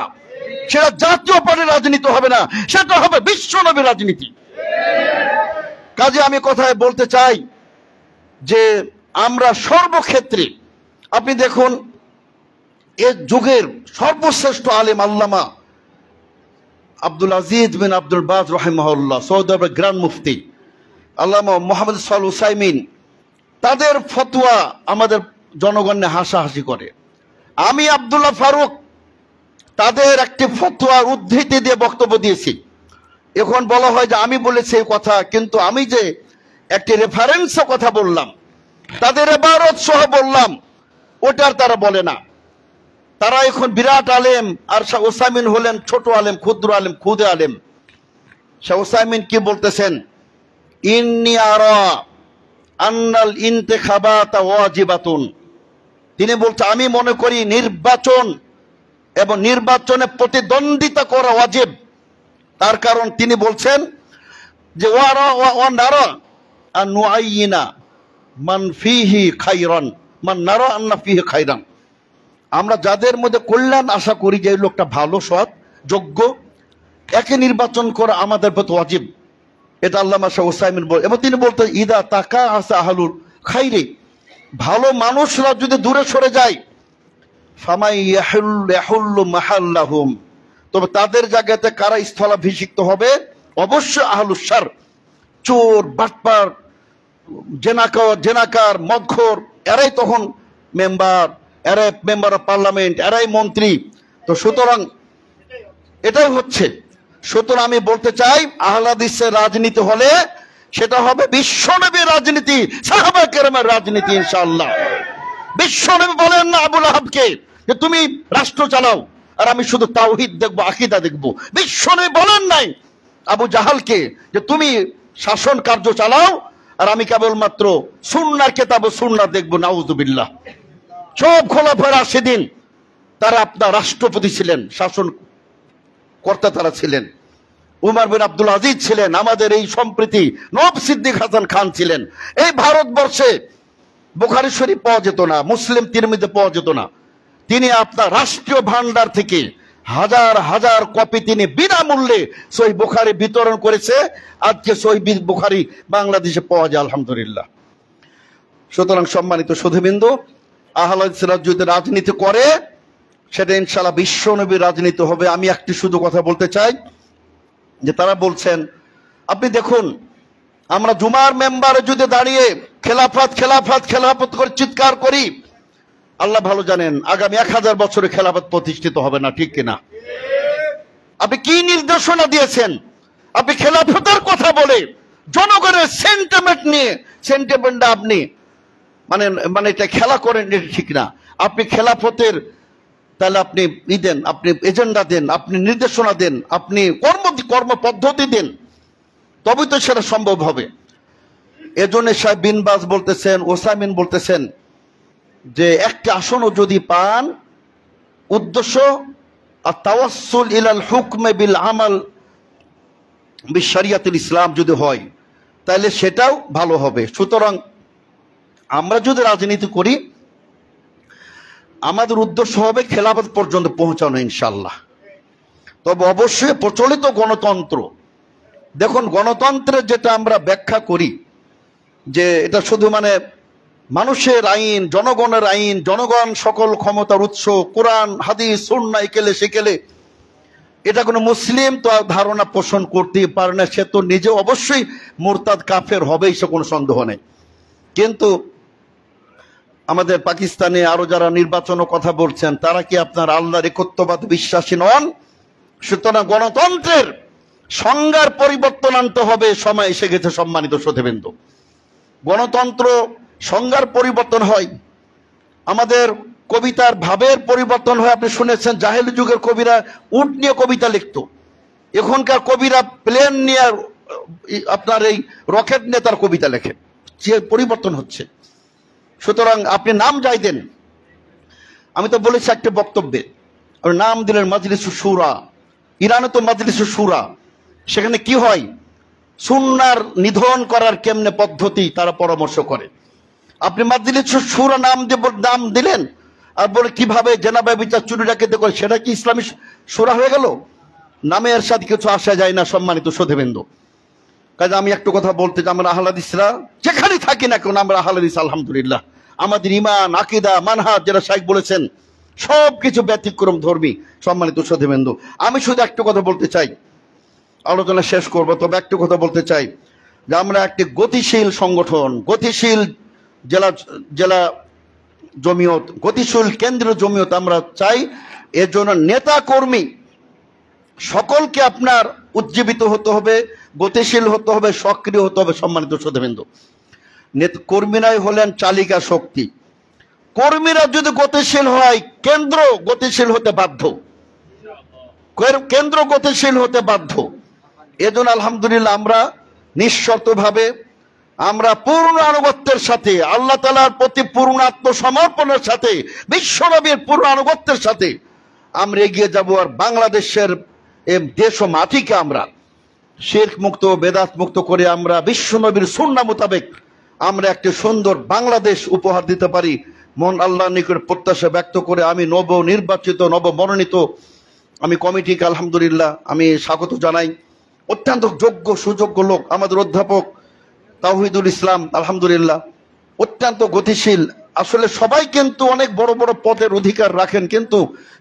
সেটা জাতীয় পার্টির রাজনীতি হবে না, সেটা হবে বিশ্বনবীর রাজনীতি। কাজে আমি কথায় বলতে চাই যে আমরা সর্বক্ষেত্রে, আপনি দেখুন এ যুগের সর্বশ্রেষ্ঠ আলেম আল্লামা আব্দুল আজিজ বিন আব্দুল বাজ রাহিমাহুল্লাহ, সৌদি আরবের গ্র্যান্ড মুফতি আল্লামা মোহাম্মদ সালেহ উসাইমিন, তাদের ফতোয়া আমাদের জনগণে হাসাহাসি করে। আমি আব্দুল্লাহ ফারুক তাদের একটি ফতোয়ার উদ্ধৃতি দিয়ে বক্তব্য দিয়েছি। এখন বলা হয় যে আমি বলেছি এই কথা, কিন্তু আমি যে একটি রেফারেন্সে কথা বললাম, তাদের ইবারত সহ বললাম, ওটার তারা বলে না। তারা এখন বিরাট আলেম, আর শাহ উসাইমিন হলেন ছোট আলেম, ক্ষুদ্র আলেম, খুদে আলেম। শাহ উসাইমিন কি বলতেছেন? ইন্নী আরা আন্নাল ইন্তেখাবাত ওয়াজিবাতুন। তিনি বলছেন আমি মনে করি নির্বাচন এবং নির্বাচনে প্রতিদ্বন্দ্বিতা করা ওয়াজিব। তার কারণ তিনি বলছেন যে ওয়া নারা আন নুআইয়িনা মান ফিহি খায়রান মান নারা আন্না ফিহি খায়রান। আমরা যাদের মধ্যে কল্যাণ আশা করি যে এই লোকটা ভালো, সৎ, যোগ্য, একে নির্বাচন করা আমাদের প্রতি ওয়াজিব। এটা আল্লামা শাহ উসাইমিন বল, এবং তিনি বলতেন ইদা তাকা আসা আহলুল খাইরে, ভালো মানুষরা যদি দূরে সরে যায়, ফামাই ইয়াহুল্লু মাহাল্লাহুম, তবে তাদের জায়গাতে কারা স্থলাভিষিক্ত হবে? অবশ্যই আহলুস শার, চোর, বাটপার, জেনাকার, মদখোর, এরাই তখন মেম্বার, এরাই মেম্বার অফ পার্লামেন্ট, এরাই মন্ত্রী। তো সুতরাং এটাই হচ্ছে। সুতরাং আমি বলতে চাই আহলাদিসের রাজনীতি হলে সেটা হবে বিশ্বনবীর রাজনীতি, সাহাবা কেরামের রাজনীতি ইনশাআল্লাহ। বিশ্বনবী বলেন না আবু লাহাবকে যে তুমি রাষ্ট্র চালাও আর আমি শুধু তাওহীদ দেখবো, আকীদা দেখবো। বিশ্বনবী বলেন নাই আবু জাহালকে যে তুমি শাসন কার্য চালাও আর আমি কেবলমাত্র সুন্নাহর কিতাব ও সুন্নাহ দেখবো। নাউযুবিল্লাহ। সব খোলাফায়ে রাশিদিন তারা আপনার রাষ্ট্রপতি ছিলেন, শাসন কর্তা তারা ছিলেন। উমর বিন আব্দুল আজিজ ছিলেন, আমাদের এই সম্প্রীতি নওয়াব সিদ্দিক হাসান খান ছিলেন। এই ভারতবর্ষে বুখারী শরীফ পাওয়া যেত না, মুসলিম তিরমিজি পাওয়া যেত না। তিনি আপনার রাষ্ট্রীয় ভান্ডার থেকে হাজার হাজার কপি তিনি বিনামূল্যে সহিহ বুখারী বিতরণ করেছে। আজকে সহিহ বুখারী বাংলাদেশে পাওয়া যায় আলহামদুলিল্লাহ। সুতরাং সম্মানিত সুধীবৃন্দ, আহলাদিসরা যদি রাজনীতি করে সেটা ইনশাআল্লাহ বিশ্বনবীর রাজনীতি হবে। আমি একটি শুধু কথা বলতে চাই যে তারা বলছেন, আপনি দেখুন আমরা জুমার মেম্বারে যদি দাঁড়িয়ে খেলাফত খেলাফত খেলাফত করে চিৎকার করি, আল্লাহ ভালো জানেন আগামী 1000 বছরে খেলাফত প্রতিষ্ঠিত হবে না, ঠিক কিনা? আপনি কি নির্দেশনা দিয়েছেন? আপনি খেলাফতের কথা বলে জনগণের সেন্টিমেন্ট নিয়ে, সেন্টিমেন্টটা আপনি মানে এটা খেলা করেন, এটা ঠিক না। আপনি খেলাফতের তাহলে আপনি দেন, আপনি এজেন্ডা দেন, আপনি নির্দেশনা দেন, আপনি কর্ম পদ্ধতি দেন, তবেই তো সেটা সম্ভব হবে। এজন্য সাহেব বিন বাজ বলতেছেন, ওসাইমিন বলতেছেন যে একটা আসনও যদি পান, উদ্দেশ্য আর তাওয়াসসুল ইলাল হুকমে বিল আমাল বিশরিয়াতুল ইসলাম যদি হয় তাহলে সেটাও ভালো হবে। সুতরাং আমরা যদি রাজনীতি করি আমাদের উদ্দেশ্য হবে খেলাফত পর্যন্ত পৌঁছানো ইনশাআল্লাহ। তবে অবশ্যই প্রচলিত গণতন্ত্র, দেখুন গণতন্ত্রের যেটা আমরা ব্যাখ্যা করি যে এটা শুধু মানুষের আইন, জনগণের আইন, জনগণ সকল ক্ষমতার উৎস, কোরআন হাদিস সুন্নাহ একেলে সেকেলে, এটা কোনো মুসলিম তো ধারণা পোষণ করতেই পারে না। সে তো নিজে অবশ্যই মুরতাদ কাফের হবেই, সে কোনো সন্দেহ নেই। কিন্তু আমাদের পাকিস্তানে আরো যারা নির্বাচনের কথা বলছেন তারা কি আপনার আল্লাহর একত্ববাদ বিশ্বাসী নন? সুতরাং গণতন্ত্রের সংজ্ঞার পরিবর্তন আনতে হবে, সময় এসে গেছে সম্মানিত শ্রোতাবৃন্দ। গণতন্ত্র সংজ্ঞার পরিবর্তন হয়, আমাদের কবিতার ভাবের পরিবর্তন হয়। আপনি শুনেছেন জাহেলি যুগের কবিরা উট নিয়ে কবিতা লিখত, এখনকার কবিরা প্লেন নিয়ে আপনার এই রকেট নিয়ে তার কবিতা লেখে। যে পরিবর্তন হচ্ছে, সুতরাং আপনি নাম যাই দেন। আমি তো বলেছি একটা বক্তব্যে, নাম দিলেন মাজলিসুশ শুরা। ইরানে তো মাজলিসুশ শুরা, সেখানে কি হয়, সুন্নাহর নিধন করার কেমনে পদ্ধতি তারা পরামর্শ করে। আপনি মাজলিসুশ শুরা নাম দিলেন আর বলে কিভাবে জেনাবা বিচার চুরি ডাকাতি করে, সেটা কি ইসলামী শুরা হয়ে গেল? নামের সাথে কিছু আসা যায় না সম্মানিত সুধীবৃন্দ। কাজে আমি একটু কথা বলতে চাই, আমরা আহলে হাদিসরা যেখানে থাকি না কেন, আমরা আহলে হাদিস আলহামদুলিল্লাহ। আমাদের ঈমান, আকীদা, মানহাজ যেটা শাইখ বলেছেন সবকিছু ব্যতিক্রম ধর্মী। সম্মানিত সুধীবৃন্দ, আমি শুধু একটু কথা বলতে চাই, আলোচনা শেষ করব, তবে একটু কথা বলতে চাই যে আমরা একটি গতিশীল সংগঠন, গতিশীল জেলা জমিয়ত, গতিশীল কেন্দ্রীয় জমিয়ত আমরা চাই। এর জন্য নেতা কর্মী সকলকে আপনার উজ্জীবিত হতে হবে, গতিশীল হতে হবে, সক্রিয় হতে হবে। সম্মানিত সুধীবৃন্দ, কর্মীরাই হলেন চালিকা শক্তি। কর্মীরা যদি গতিশীল হয়, কেন্দ্র গতিশীল হতে বাধ্য, কেন্দ্র গতিশীল হতে বাধ্য। এজন্য আলহামদুলিল্লাহ আমরা নিঃশর্তভাবে, আমরা পূর্ণ আনুগত্যের সাথে, আল্লাহ তাআলার প্রতি পূর্ণ আত্মসমর্পণের সাথে, বিশ্বনবীর পূর্ণ আনুগত্যের সাথে আমরা এগিয়ে যাব। আর বাংলাদেশের দেশ ও মাটিকে আমরা শিরক মুক্ত, বেদাত মুক্ত করে আমরা বিশ্বনবীর সুন্নাহ মোতাবেক আমরা একটি সুন্দর বাংলাদেশ উপহার দিতে পারি। মন আল্লাহর নিকট প্রত্যাশা ব্যক্ত করে আমি নবনির্বাচিত, নবমনোনীত আমি কমিটিকে আলহামদুলিল্লাহ আমি স্বাগত জানাই। অত্যন্ত যোগ্য সুযোগ্য লোক আমাদের অধ্যাপক তাওহিদুল ইসলাম, আলহামদুলিল্লাহ অত্যন্ত গতিশীল। আসলে সবাই কিন্তু অনেক বড় বড় পদের অধিকার রাখেন, কিন্তু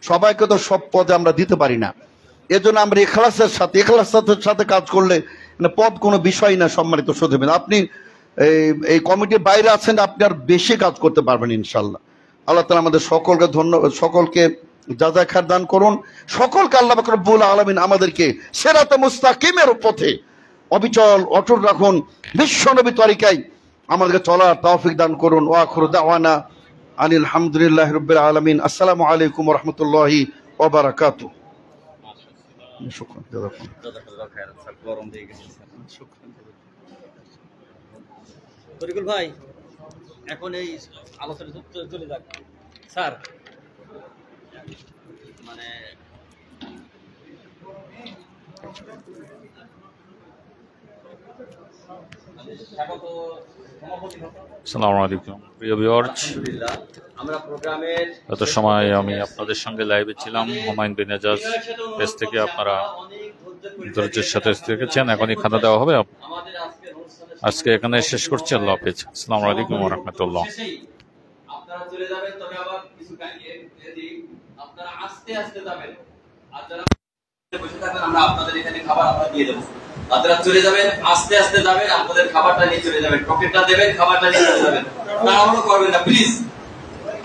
সবাইকে তো সব পদে আমরা দিতে পারি না। এজন্য আমরা ইখলাসের সাথে কাজ করলে পদ কোনো বিষয় না। সম্মানিত সুধীবৃন্দ, আপনি এই কমিটির বাইরে আছেন, আপনি আর বেশি কাজ করতে পারবেন ইনশাল্লাহ। আল্লাহ তাআলা আমাদের সকলকে সকলকে জাযায়ে খায়ের দান করুন। সকলকে আল্লাহ পাক রব্বুল আলামিন আমাদেরকে সিরাতে মুস্তাকিমের পথে অবিচল অটল রাখুন, বিশ্বনবী তরিকায় আমাদেরকে চলার তৌফিক দান করুন। ওয়া আখিরু দাওয়ানা আনিল হামদুলিল্লাহি রাব্বিল আলামিন। আসসালামু আলাইকুম ওয়া রাহমাতুল্লাহি ওয়া বারাকাতুহু। শুকরান, জাযাকাল্লাহু খাইরান। স্যার গরম দিয়ে গেছে স্যার। শুকরান তরিকুল ভাই, এখন এই আলোচনা চলে যাক স্যার। মানে আসসালামু আলাইকুম প্রিয় ভিউয়ার্স, গত সময় আমি আপনাদের সঙ্গে লাইভে ছিলাম হুমায়ুন বিন এজাজ পেজ থেকে। আপনারা ধৈর্যের সাথে দেখেছেন, এখনই খাতা দেওয়া হবে। আজকে এখানে শেষ করছি। আল্লাহ হাফেজ। আসসালামু আলাইকুম ওয়া রাহমাতুল্লাহ। আপনারা চলে যাবেন, তবে আবার কিছু আপনারা আস্তে আস্তে যাবেন, আর যারা বসে থাকবেন আমরা আপনাদের এখানে খাবার আমরা দিয়ে দেব। আপনারা চলে যাবেন, আস্তে আস্তে যাবেন, আপনাদের খাবারটা নিয়ে চলে যাবেন, পকেটটা দেবেন, খাবারটা নিয়ে চলে যাবেন। তাড়াহুড়ো করবেন না প্লিজ।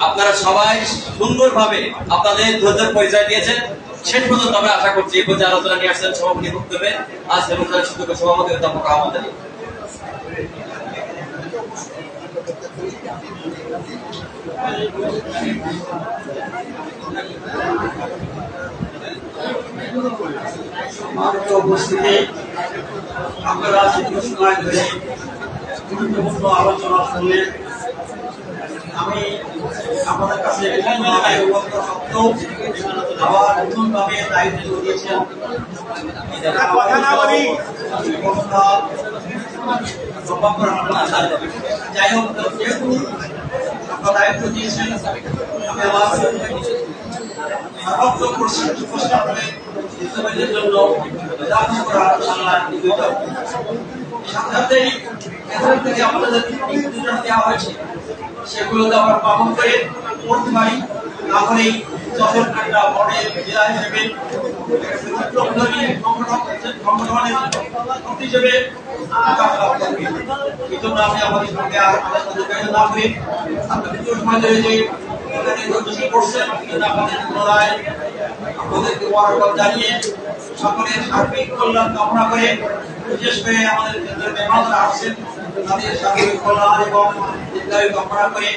আপনারা সবাই সুন্দরভাবে আপনাদের ধৈর্যের পরিচয় দিয়েছেন। শেষ পর্যন্ত আমরা আশা করছি এই পর্যায়ে আলোচনা নিয়ে আসছেন সভাপতি বক্তব্যে আজ অনুষ্ঠানের সুযোগ্য সভাপতি অধ্যাপক আহমদ আলী। উপস্থিতি, আপনারা দীর্ঘ সময় ধরে গুরুত্বপূর্ণ আলোচনা শুনলেন। আমি আপনাদের কাছে আবার নতুনভাবে দায়িত্ব দিয়েছেন। যাই হোক, যেহেতু আপনার দায়িত্ব দিয়েছেন, আমি আমার সেগুলোতে আমরা পালন করে করতে পারি। না হলে যশোরকারটা বড় জেলা হিসেবে হিসেবে এই জন্য আমি আমাদের সঙ্গে আলোচনা না করে আপনাদের সময় ধরে যে করছেন আপনাদের পুনরায় আপনাদেরকে ওয়ারাকাত জানিয়ে সকলের সার্বিক কল্যাণ কামনা করে, বিশেষ করে আমাদের মেহমানরা আসছেন তাদের সার্বিক কল্যাণ এবং দীর্ঘায়ু কামনা করে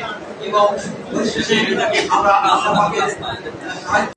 এবং পরিশেষে আমরা আল্লাহ পাকের সাহায্য